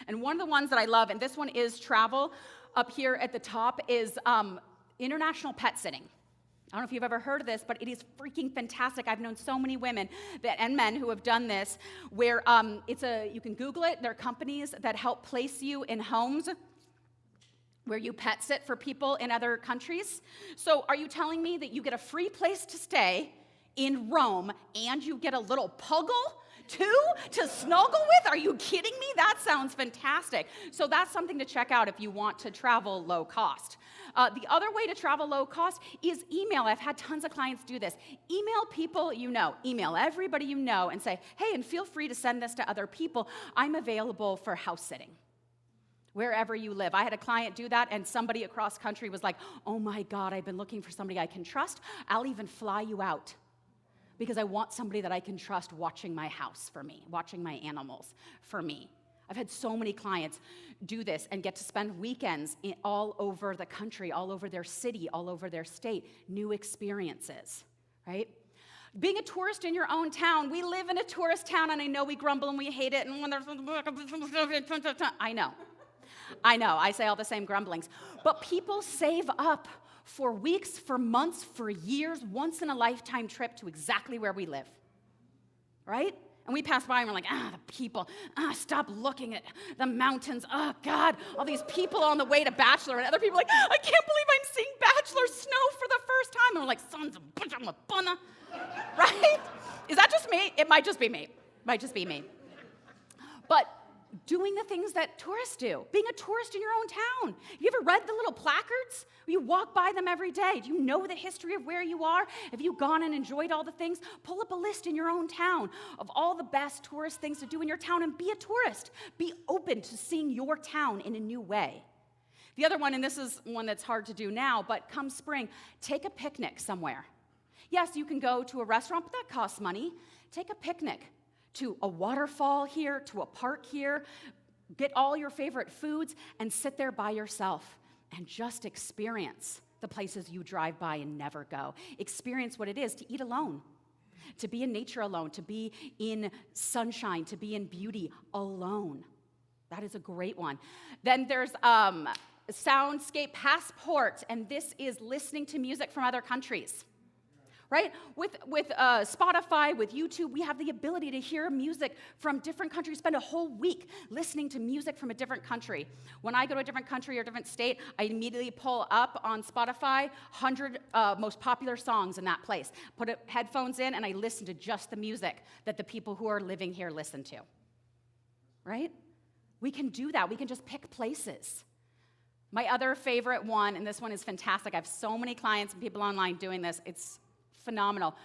And one of the ones that I love, and this one is travel, up here at the top, is international pet sitting. I don't know if you've ever heard of this, but it is freaking fantastic. I've known so many women and men who have done this, where you can Google it. There are companies that help place you in homes where you pet sit for people in other countries. So are you telling me that you get a free place to stay in Rome and you get a little puggle too to snuggle with? Are you kidding me? That sounds fantastic. So that's something to check out if you want to travel low cost. The other way to travel low cost is email. I've had tons of clients do this. Email people you know. Email everybody you know and say, hey, and feel free to send this to other people. I'm available for house sitting wherever you live. I had a client do that, and somebody across country was like, oh my God, I've been looking for somebody I can trust. I'll even fly you out, because I want somebody that I can trust watching my house for me, watching my animals for me. I've had so many clients do this and get to spend weekends all over the country, all over their city, all over their state, new experiences, right? Being a tourist in your own town, we live in a tourist town, and I know we grumble and we hate it, and when there's, I know, I say all the same grumblings, but people save up for weeks, for months, for years, once in a lifetime trip to exactly where we live, right? And we pass by and we're like, the people, stop looking at the mountains, oh God, all these people on the way to Bachelor, and other people are like, I can't believe I'm seeing Bachelor snow for the first time. And we're like, sons of a bitch, I'm a bunna, right? Is that just me? It might just be me. But doing the things that tourists do, being a tourist in your own town. Have you ever read the little placards? You walk by them every day. Do you know the history of where you are? Have you gone and enjoyed all the things? Pull up a list in your own town of all the best tourist things to do in your town, and be a tourist. Be open to seeing your town in a new way. The other one, and this is one that's hard to do now, but come spring, take a picnic somewhere. Yes, you can go to a restaurant, but that costs money. Take a picnic to a waterfall here, to a park here, get all your favorite foods, and sit there by yourself and just experience the places you drive by and never go. Experience what it is to eat alone, to be in nature alone, to be in sunshine, to be in beauty alone. That is a great one. Then there's Soundscape Passport, and this is listening to music from other countries. Right? With Spotify, with YouTube, we have the ability to hear music from different countries, spend a whole week listening to music from a different country. When I go to a different country or a different state, I immediately pull up on Spotify 100 most popular songs in that place, put headphones in, and I listen to just the music that the people who are living here listen to. Right? We can do that. We can just pick places. My other favorite one, and this one is fantastic. I have so many clients and people online doing this. It's phenomenal.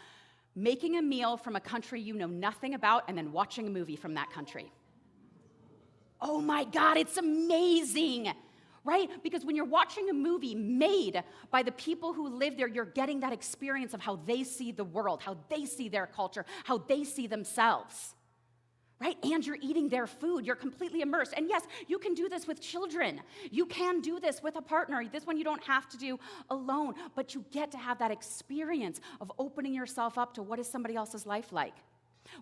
Making a meal from a country you know nothing about and then watching a movie from that country. Oh my God, it's amazing, right? Because when you're watching a movie made by the people who live there, you're getting that experience of how they see the world, how they see their culture, how they see themselves, right? And you're eating their food. You're completely immersed. And yes, you can do this with children. You can do this with a partner. This one you don't have to do alone, but you get to have that experience of opening yourself up to what is somebody else's life like.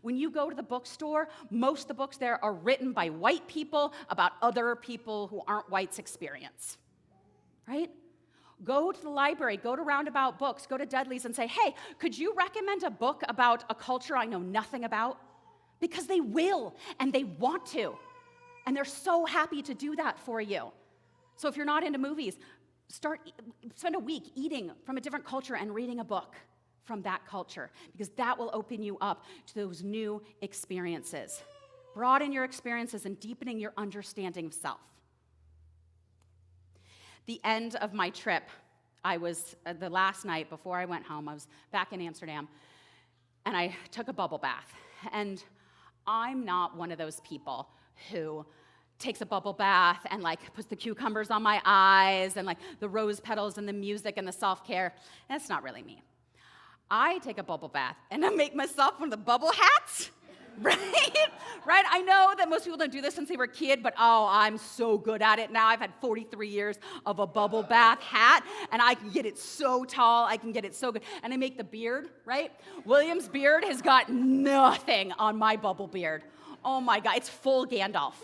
When you go to the bookstore, most of the books there are written by white people about other people who aren't whites' experience, right? Go to the library, go to Roundabout Books, go to Dudley's and say, hey, could you recommend a book about a culture I know nothing about? Because they will, and they want to, and they're so happy to do that for you. So if you're not into movies, spend a week eating from a different culture and reading a book from that culture, because that will open you up to those new experiences. Broaden your experiences and deepening your understanding of self. The end of my trip, I was, the last night before I went home, I was back in Amsterdam, and I took a bubble bath. And I'm not one of those people who takes a bubble bath and like puts the cucumbers on my eyes and like the rose petals and the music and the self-care. That's not really me. I take a bubble bath and I make myself one of the bubble hats, right? Right? I know that most people don't do this since they were a kid, but oh, I'm so good at it now. I've had 43 years of a bubble bath hat, and I can get it so tall. I can get it so good. And I make the beard, right? William's beard has got nothing on my bubble beard. Oh my God, it's full Gandalf.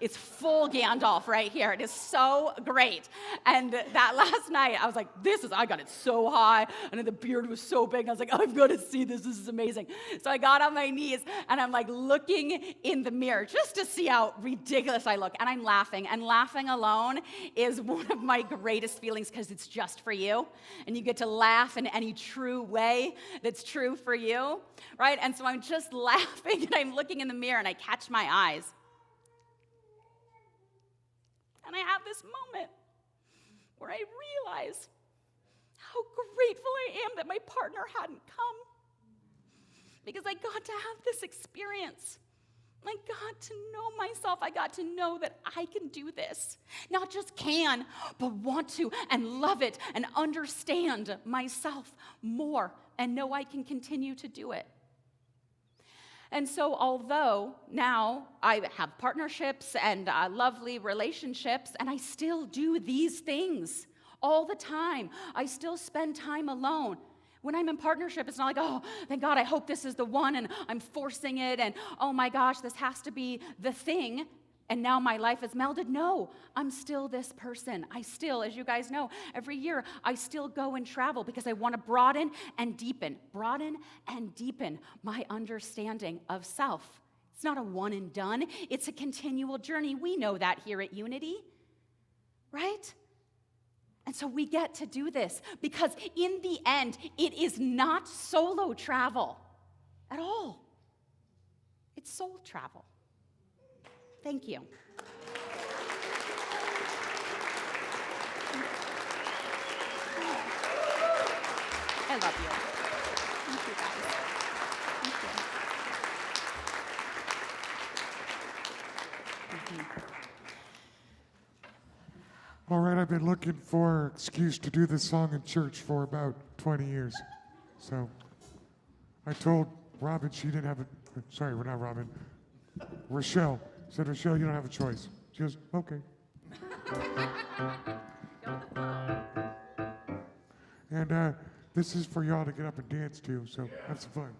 It's full Gandalf right here. It is so great. And that last night, I was like, I got it so high, and then the beard was so big. I was like, I've got to see this. This is amazing. So I got on my knees, and I'm like looking in the mirror just to see how ridiculous I look. And I'm laughing. And laughing alone is one of my greatest feelings because it's just for you. And you get to laugh in any true way that's true for you, right? And so I'm just laughing, and I'm looking in the mirror, and I catch my eyes. And I have this moment where I realize how grateful I am that my partner hadn't come. Because I got to have this experience. I got to know myself. I got to know that I can do this. Not just can, but want to and love it and understand myself more and know I can continue to do it. And so although now I have partnerships and lovely relationships, and I still do these things all the time. I still spend time alone. When I'm in partnership, it's not like, oh, thank God, I hope this is the one, and I'm forcing it, and oh my gosh, this has to be the thing, and now my life is melded. No, I'm still this person. I still, as you guys know, every year I still go and travel because I want to broaden and deepen my understanding of self. It's not a one and done. It's a continual journey. We know that here at Unity, right? And so we get to do this because in the end, it is not solo travel at all. It's soul travel. Thank you. I love you. Thank you, guys. Thank you. All right, I've been looking for an excuse to do this song in church for about 20 years. So I told Robin she didn't have a, sorry, we're not Robin, Rachelle. I said, Rachelle, you don't have a choice. She goes, okay. And this is for y'all to get up and dance to, so have some fun.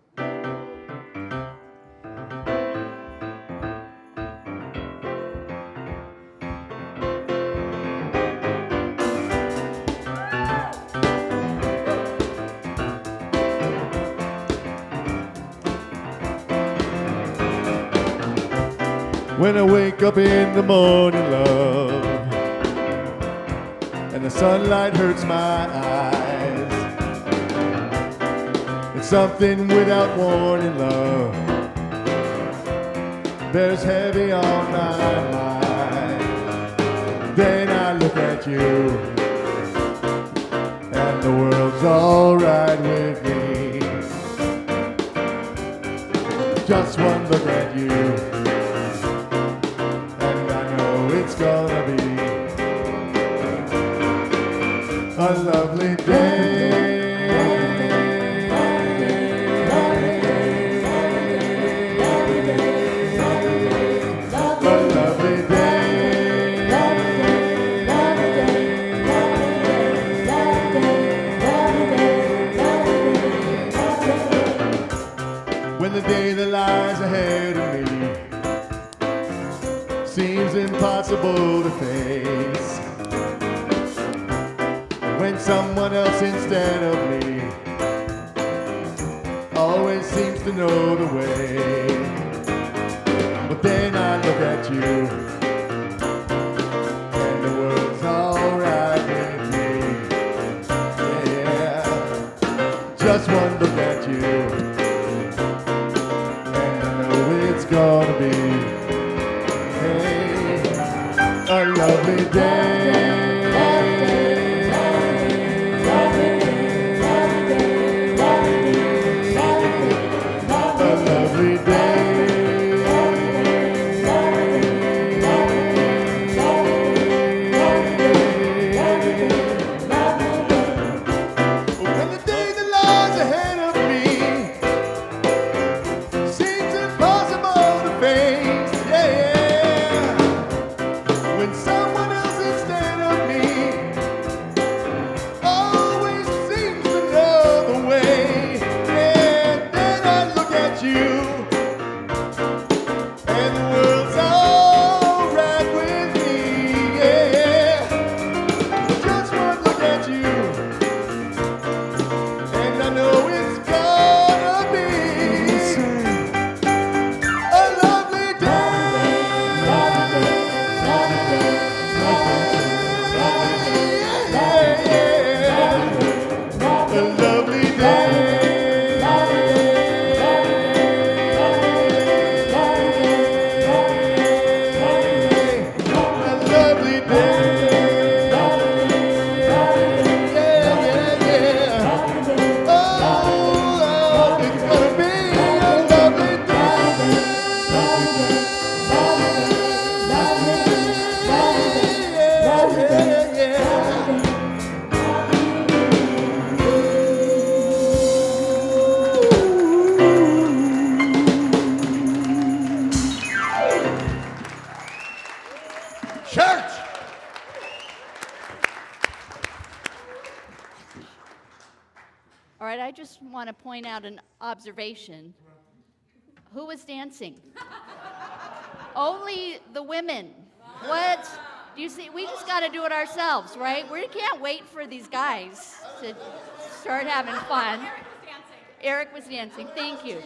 When I wake up in the morning, love, and the sunlight hurts my eyes, it's something without warning, love, bears heavy on my mind. you, and the world's alright with me. Just one look at you, and I know it's gonna be a lovely day. When the day that lies ahead of me seems impossible to face, when someone else instead of me always seems to know the way, but then I look at you and the world's alright with me. Yeah, just one look at you, it's gonna be, hey, a lovely day. A lovely day. When the day that lies ahead of me seems impossible to face, yeah. When someone else instead of me always seems to know the way, yeah, then I look at you and the world's alright with me, yeah. Just one look at you and I know it's gonna be a lovely day. A lovely day. A lovely day. Oh, it's gonna be a lovely church. All right, I just want to point out an observation. Who was dancing? Only the women. What? Do you see? We just got to do it ourselves, right? We can't wait for these guys to start having fun. Eric was dancing. Thank you.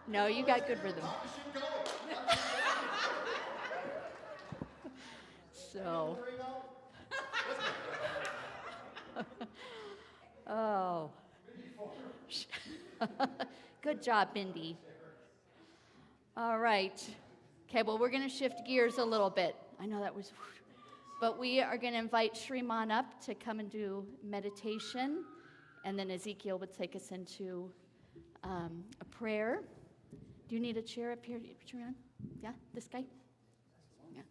No, you got good rhythm. So. Oh. Good job, Bindi. All right. Okay, well, we're going to shift gears a little bit. I know that was... But we are going to invite Shriman up to come and do meditation, and then Ezekiel would take us into a prayer. Do you need a chair up here, Shriman? Yeah, this guy? Yeah.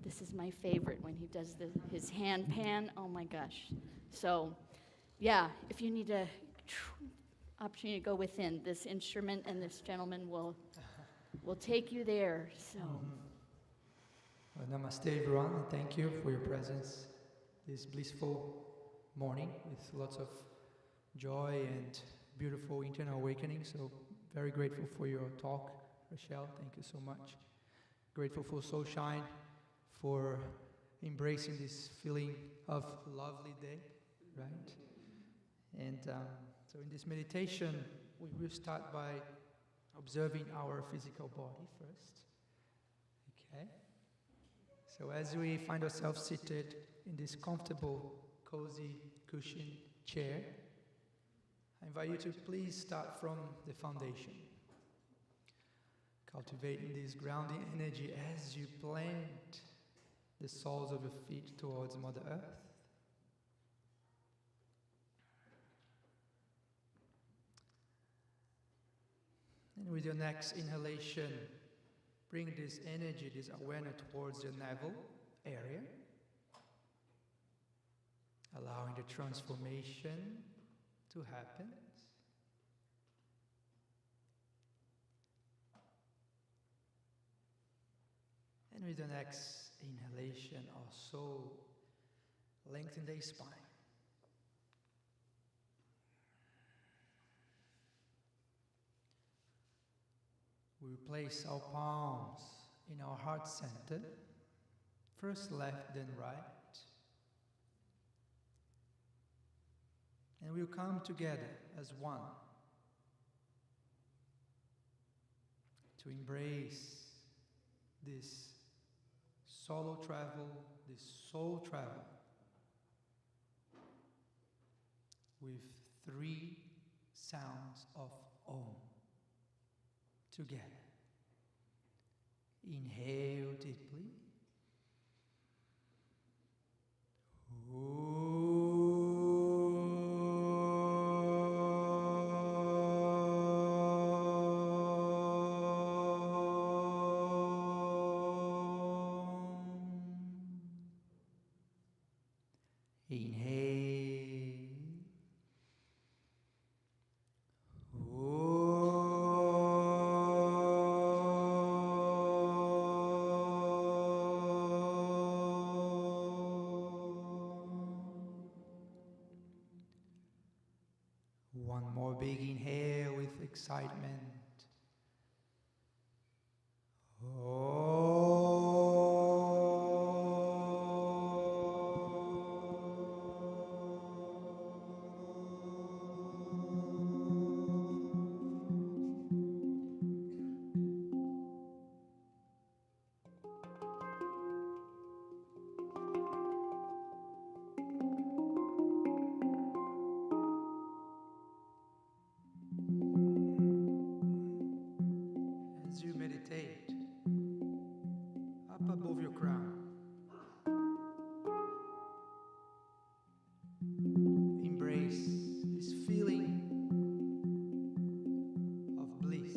This is my favorite when he does his hand pan. Oh my gosh. So, yeah, if you need a opportunity to go within, this instrument and this gentleman will take you there. So, namaste, everyone, and thank you for your presence this blissful morning with lots of joy and beautiful internal awakening. So, very grateful for your talk, Rachelle. Thank you so much. Grateful for Soul Shine for embracing this feeling of lovely day, right? And so in this meditation, we will start by observing our physical body first. Okay? So as we find ourselves seated in this comfortable, cozy, cushioned chair, I invite you to please start from the foundation, cultivating this grounding energy as you plant the soles of your feet towards Mother Earth. And with your next inhalation, bring this energy, this awareness towards your navel area, allowing the transformation to happen. And with the next inhalation, also lengthen the spine. We place our palms in our heart center, first left, then right. And we'll come together as one to embrace this solo travel, this soul travel with 3 sounds of Om together. Inhale deeply. Inhale. One more big inhale with excitement. As you meditate up above your crown, embrace this feeling of bliss.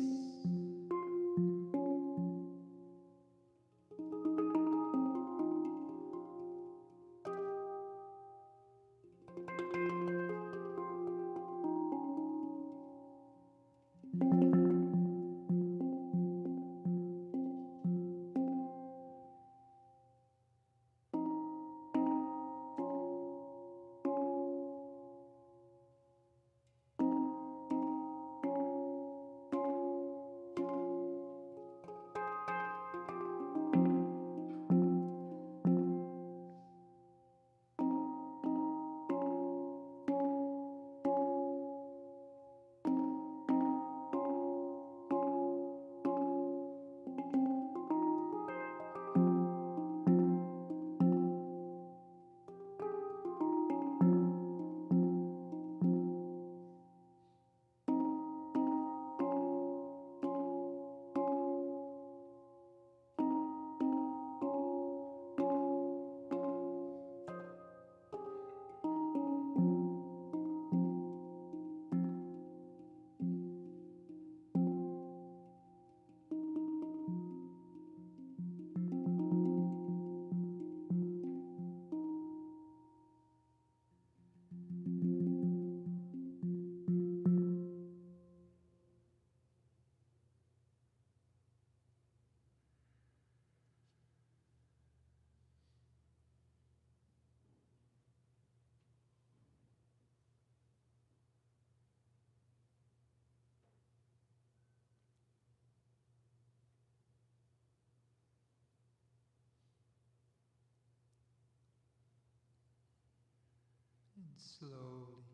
And slowly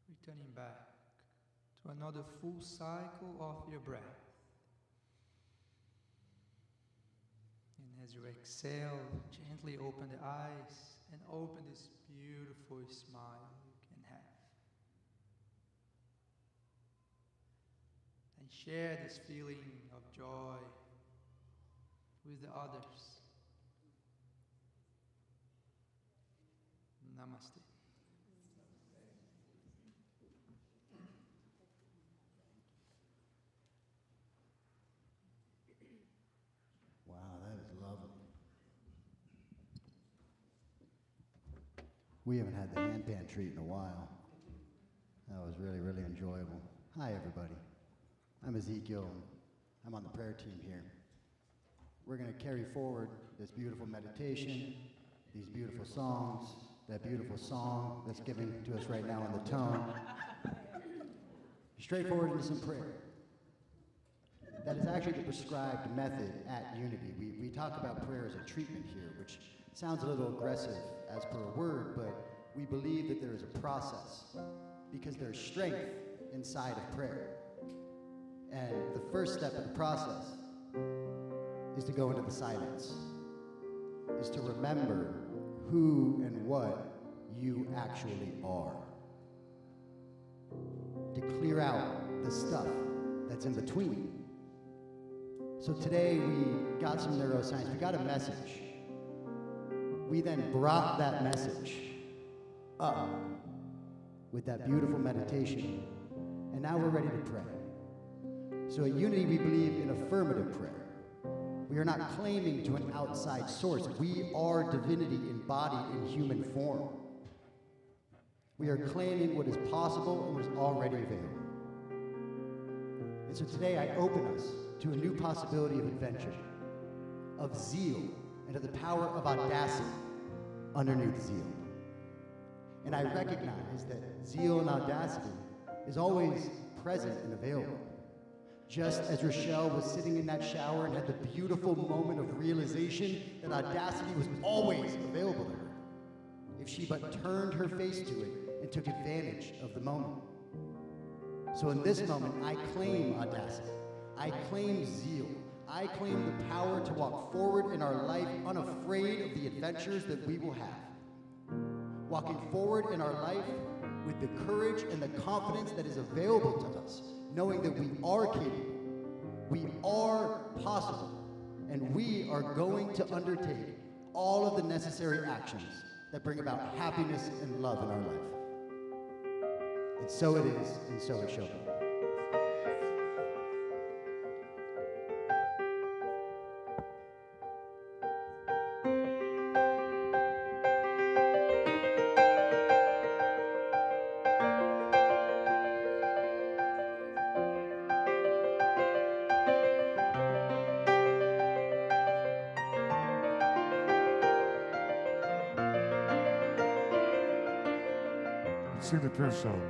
returning back to another full cycle of your breath. And as you exhale, gently open the eyes and open this beautiful smile you can have. share this feeling of joy with the others. Namaste. Wow, that is lovely. We haven't had the handpan treat in a while. That was really, really enjoyable. Hi, everybody. I'm Ezekiel. I'm on the prayer team here. We're going to carry forward this beautiful meditation, these beautiful songs, that beautiful song that's given to us right now in the tone, straightforward into some prayer. That is actually the prescribed method at Unity. We talk about prayer as a treatment here, which sounds a little aggressive as per a word, but we believe that there is a process because there's strength inside of prayer. And the first step of the process is to go into the silence, is to remember who and what you actually are. To clear out the stuff that's in between. So today we got some neuroscience, we got a message. We then brought that message up with that beautiful meditation, and now we're ready to pray. So at Unity we believe in affirmative prayer. We are not claiming to an outside source. We are divinity embodied in human form. We are claiming what is possible and what is already available. And so today I open us to a new possibility of adventure, of zeal, and to the power of audacity underneath zeal. And I recognize that zeal and audacity is always present and available. Just as Rachelle was sitting in that shower and had the beautiful moment of realization that audacity was always available to her, if she but turned her face to it and took advantage of the moment. So in this moment, I claim audacity. I claim zeal. I claim the power to walk forward in our life unafraid of the adventures that we will have. Walking forward in our life with the courage and the confidence that is available to us, knowing that we are capable, we are possible, and we are going to undertake all of the necessary actions that bring about happiness and love in our life. And so it is, and so it shall be. Let's sing the prayer song.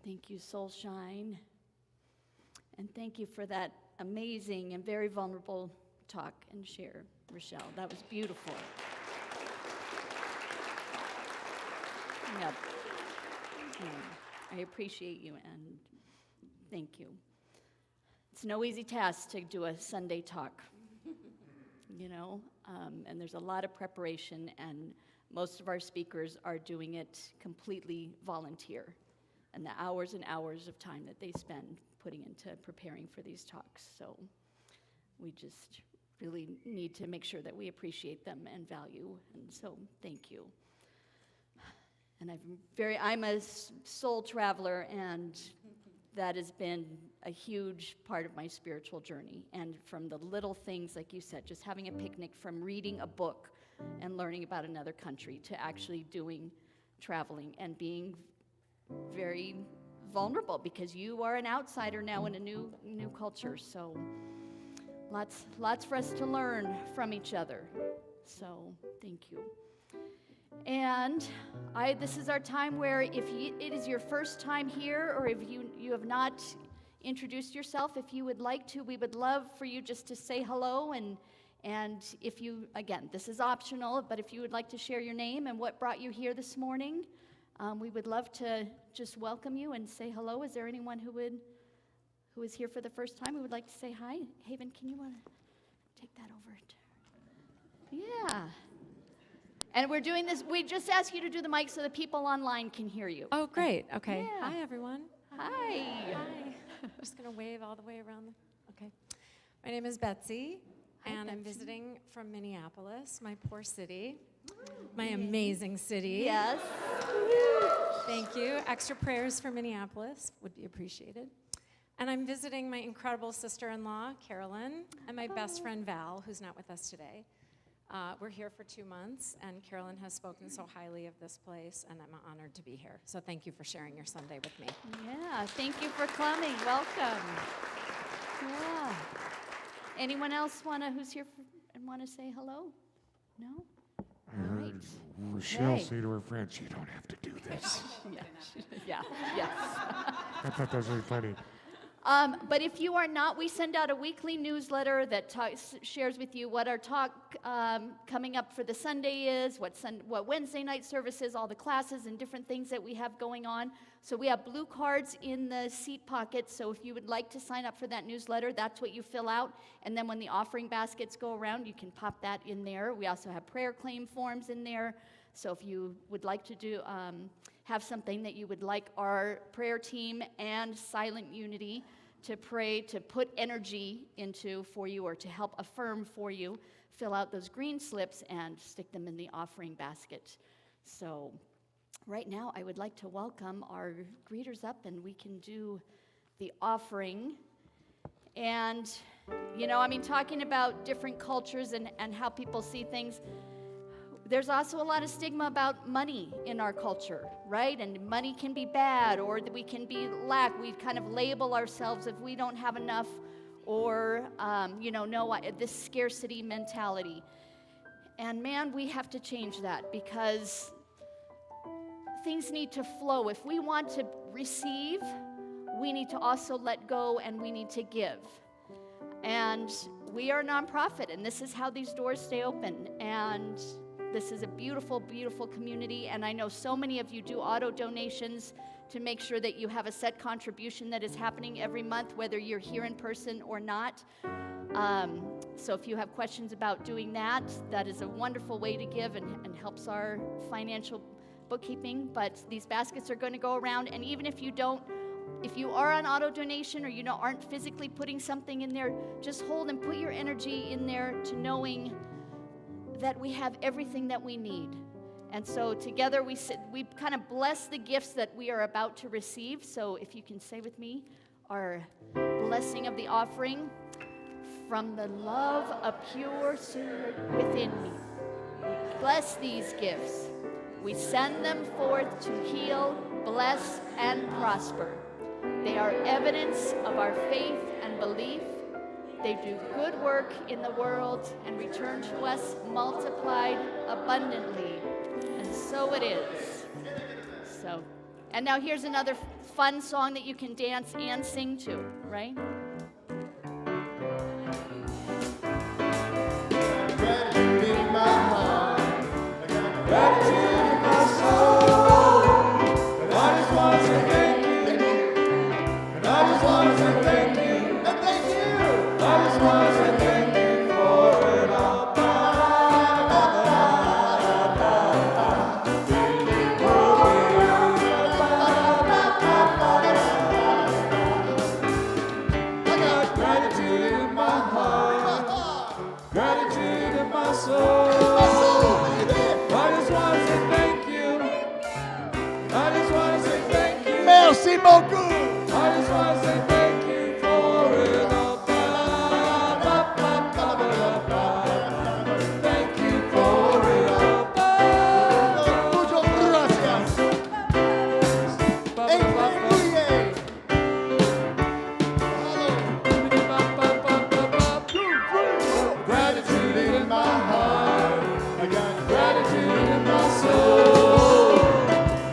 Thank you, Soulshine. And thank you for that amazing and very vulnerable talk and share, Rachelle. That was beautiful. Yep. I appreciate you and thank you. It's no easy task to do a Sunday talk, and there's a lot of preparation, and most of our speakers are doing it completely volunteer, and the hours and hours of time that they spend putting into preparing for these talks. So we just really need to make sure that we appreciate them and value, and so thank you. And I'm a soul traveler, and that has been a huge part of my spiritual journey. And from the little things, like you said, just having a picnic, from reading a book and learning about another country to actually doing traveling and being very vulnerable, because you are an outsider now in a new culture. So lots for us to learn from each other. So thank you. And this is our time where if it is your first time here, or if you have not introduced yourself, if you would like to, we would love for you just to say hello. And if you, again, this is optional, but if you would like to share your name and what brought you here this morning, we would love to just welcome you and say hello. Is there anyone who is here for the first time who would like to say hi? Haven, can you want to take that over? Yeah. And we're doing this, we just ask you to do the mic so the people online can hear you. Oh, great. Okay. Yeah. Hi, everyone. Hi. Hi. I'm just going to wave all the way around. Okay. My name is Betsy, and I'm visiting from Minneapolis, my poor city, my amazing city. Yes. Thank you. Extra prayers for Minneapolis would be appreciated. And I'm visiting my incredible sister-in-law, Carolyn, and my best friend, Val, who's not with us today. We're here for 2 months, and Carolyn has spoken so highly of this place, and I'm honored to be here. So thank you for sharing your Sunday with me. Yeah, thank you for coming. Welcome. Yeah. Anyone else who's here and want to say hello? No? I heard Rachelle say to her friends, "You don't have to do this." Yeah. Yes. I thought that was really funny. But if you are not, we send out a weekly newsletter that shares with you what our talk coming up for the Sunday is, what Wednesday night service is, all the classes and different things that we have going on. So we have blue cards in the seat pockets. So if you would like to sign up for that newsletter, that's what you fill out. And then when the offering baskets go around, you can pop that in there. We also have prayer claim forms in there. So if you would like to have something that you would like our prayer team and Silent Unity to pray, to put energy into for you, or to help affirm for you, fill out those green slips and stick them in the offering basket. So right now I would like to welcome our greeters up, and we can do the offering. And, talking about different cultures and how people see things, there's also a lot of stigma about money in our culture, right? And money can be bad, or we can be lack. We kind of label ourselves if we don't have enough, or, this scarcity mentality. And man, we have to change that, because things need to flow. If we want to receive, we need to also let go, and we need to give. And we are a nonprofit, and this is how these doors stay open. And this is a beautiful, beautiful community, and I know so many of you do auto donations to make sure that you have a set contribution that is happening every month, whether you're here in person or not. So if you have questions about doing that, that is a wonderful way to give and helps our financial bookkeeping. But these baskets are going to go around, and even if you are on auto donation, or aren't physically putting something in there, just hold and put your energy in there to knowing that we have everything that we need. And so together we kind of bless the gifts that we are about to receive. So if you can say with me our blessing of the offering. From the love of pure spirit within me, we bless these gifts. We send them forth to heal, bless, and prosper. They are evidence of our faith and belief. They do good work in the world and return to us multiplied abundantly. And so it is. So And now here's another fun song that you can dance and sing to, right? Gratitude in my heart. I got Gratitude in my soul. And I just want to say thank you. And I just want to say thank you. And thank you. I just want to say thank you for it all. I got gratitude in my heart, gratitude in my soul. I just want to say thank you. I just want to say thank you. Merci beaucoup. I just want to say thank you for it all. Thank you for it all. Muchas gracias. Increíble. Gratitude in my heart. I got gratitude in my soul.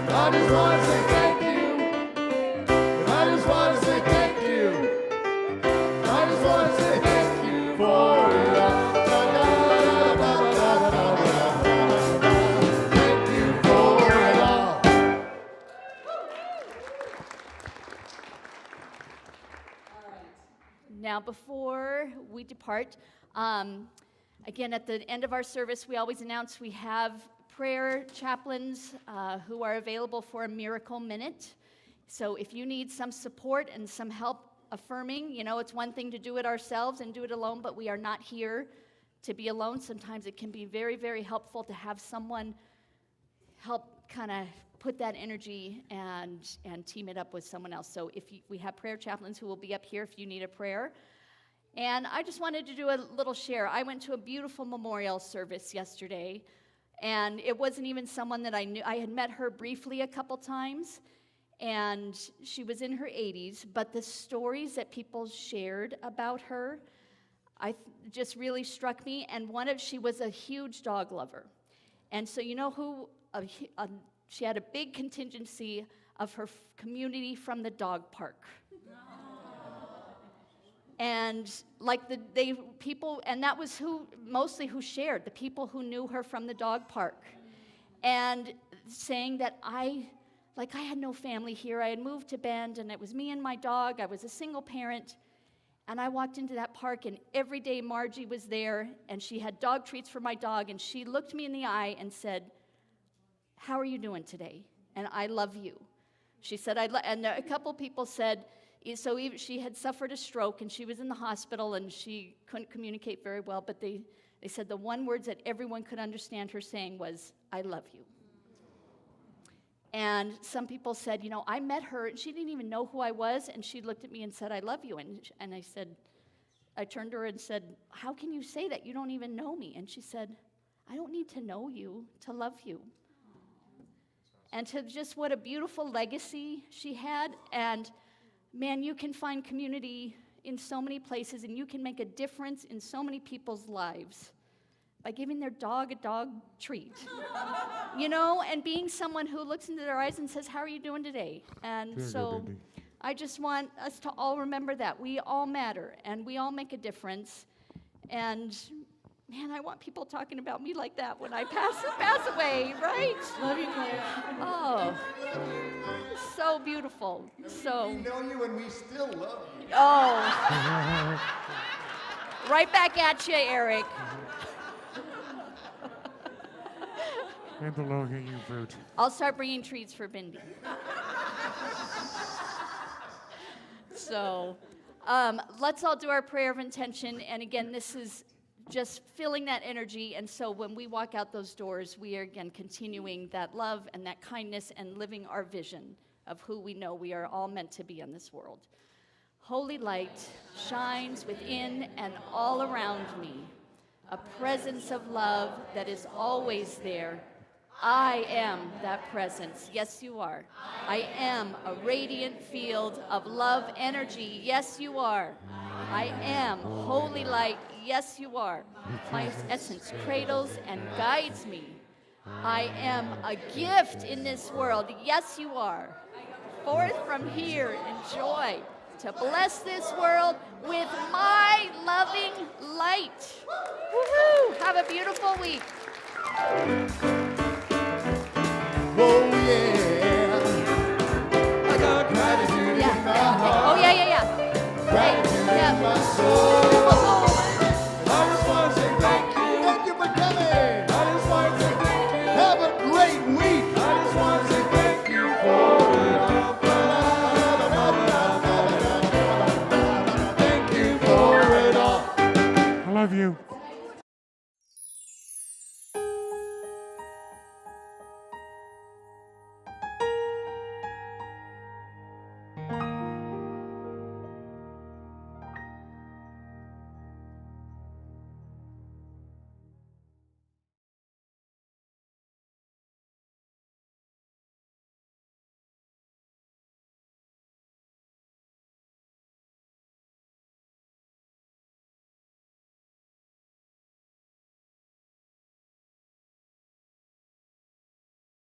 I just want to say thank you. I just want to say thank you. I just want to say thank you for it all. Thank you for it all. Now, before we depart, again, at the end of our service, we always announce we have prayer chaplains who are available for a miracle minute. So if you need some support and some help affirming, you know, it's one thing to do it ourselves and do it alone, but we are not here to be alone. Sometimes it can be very, very helpful to have someone help kind of put that energy and team it up with someone else. So we have prayer chaplains who will be up here if you need a prayer. And I just wanted to do a little share. I went to a beautiful memorial service yesterday, and it wasn't even someone that I knew. I had met her briefly a couple times, and she was in her 80s, but the stories that people shared about her just really struck me. And she was a huge dog lover. And so you know who, she had a big contingency of her community from the dog park. And like people, and that was mostly who shared, the people who knew her from the dog park. And saying that I had no family here. I had moved to Bend, and it was me and my dog. I was a single parent. And I walked into that park, and every day Margie was there, and she had dog treats for my dog, and she looked me in the eye and said, "How are you doing today?" And "I love you." She said, and a couple people said, so she had suffered a stroke, and she was in the hospital, and she couldn't communicate very well, but they said the one words that everyone could understand her saying was, "I love you." And some people said, you know, I met her, and she didn't even know who I was, and she looked at me and said, "I love you." And I turned to her and said, "How can you say that? You don't even know me." And she said, "I don't need to know you to love you." And to just what a beautiful legacy she had. And man, you can find community in so many places, and you can make a difference in so many people's lives by giving their dog a dog treat. You know, and being someone who looks into their eyes and says, "How are you doing today?" And so I just want us to all remember that. We all matter, and we all make a difference. And man, I want people talking about me like that when I pass away, right? Love you, Claire. Oh, so beautiful. So. We know you and we still love you. Oh. Right back at you, Eric. And the low-hanging fruit. I'll start bringing treats for Bindi. So, let's all do our prayer of intention. And again, this is just feeling that energy. And so when we walk out those doors, we are again continuing that love and that kindness and living our vision of who we know we are all meant to be in this world. Holy light shines within and all around me, a presence of love that is always there. I am that presence. Yes, you are. I am a radiant field of love energy. Yes, you are. I am holy light. Yes, you are. My essence cradles and guides me. I am a gift in this world. Yes, you are. Forth from here in joy to bless this world with my loving light. Woohoo! Have a beautiful week. Whoa, yeah.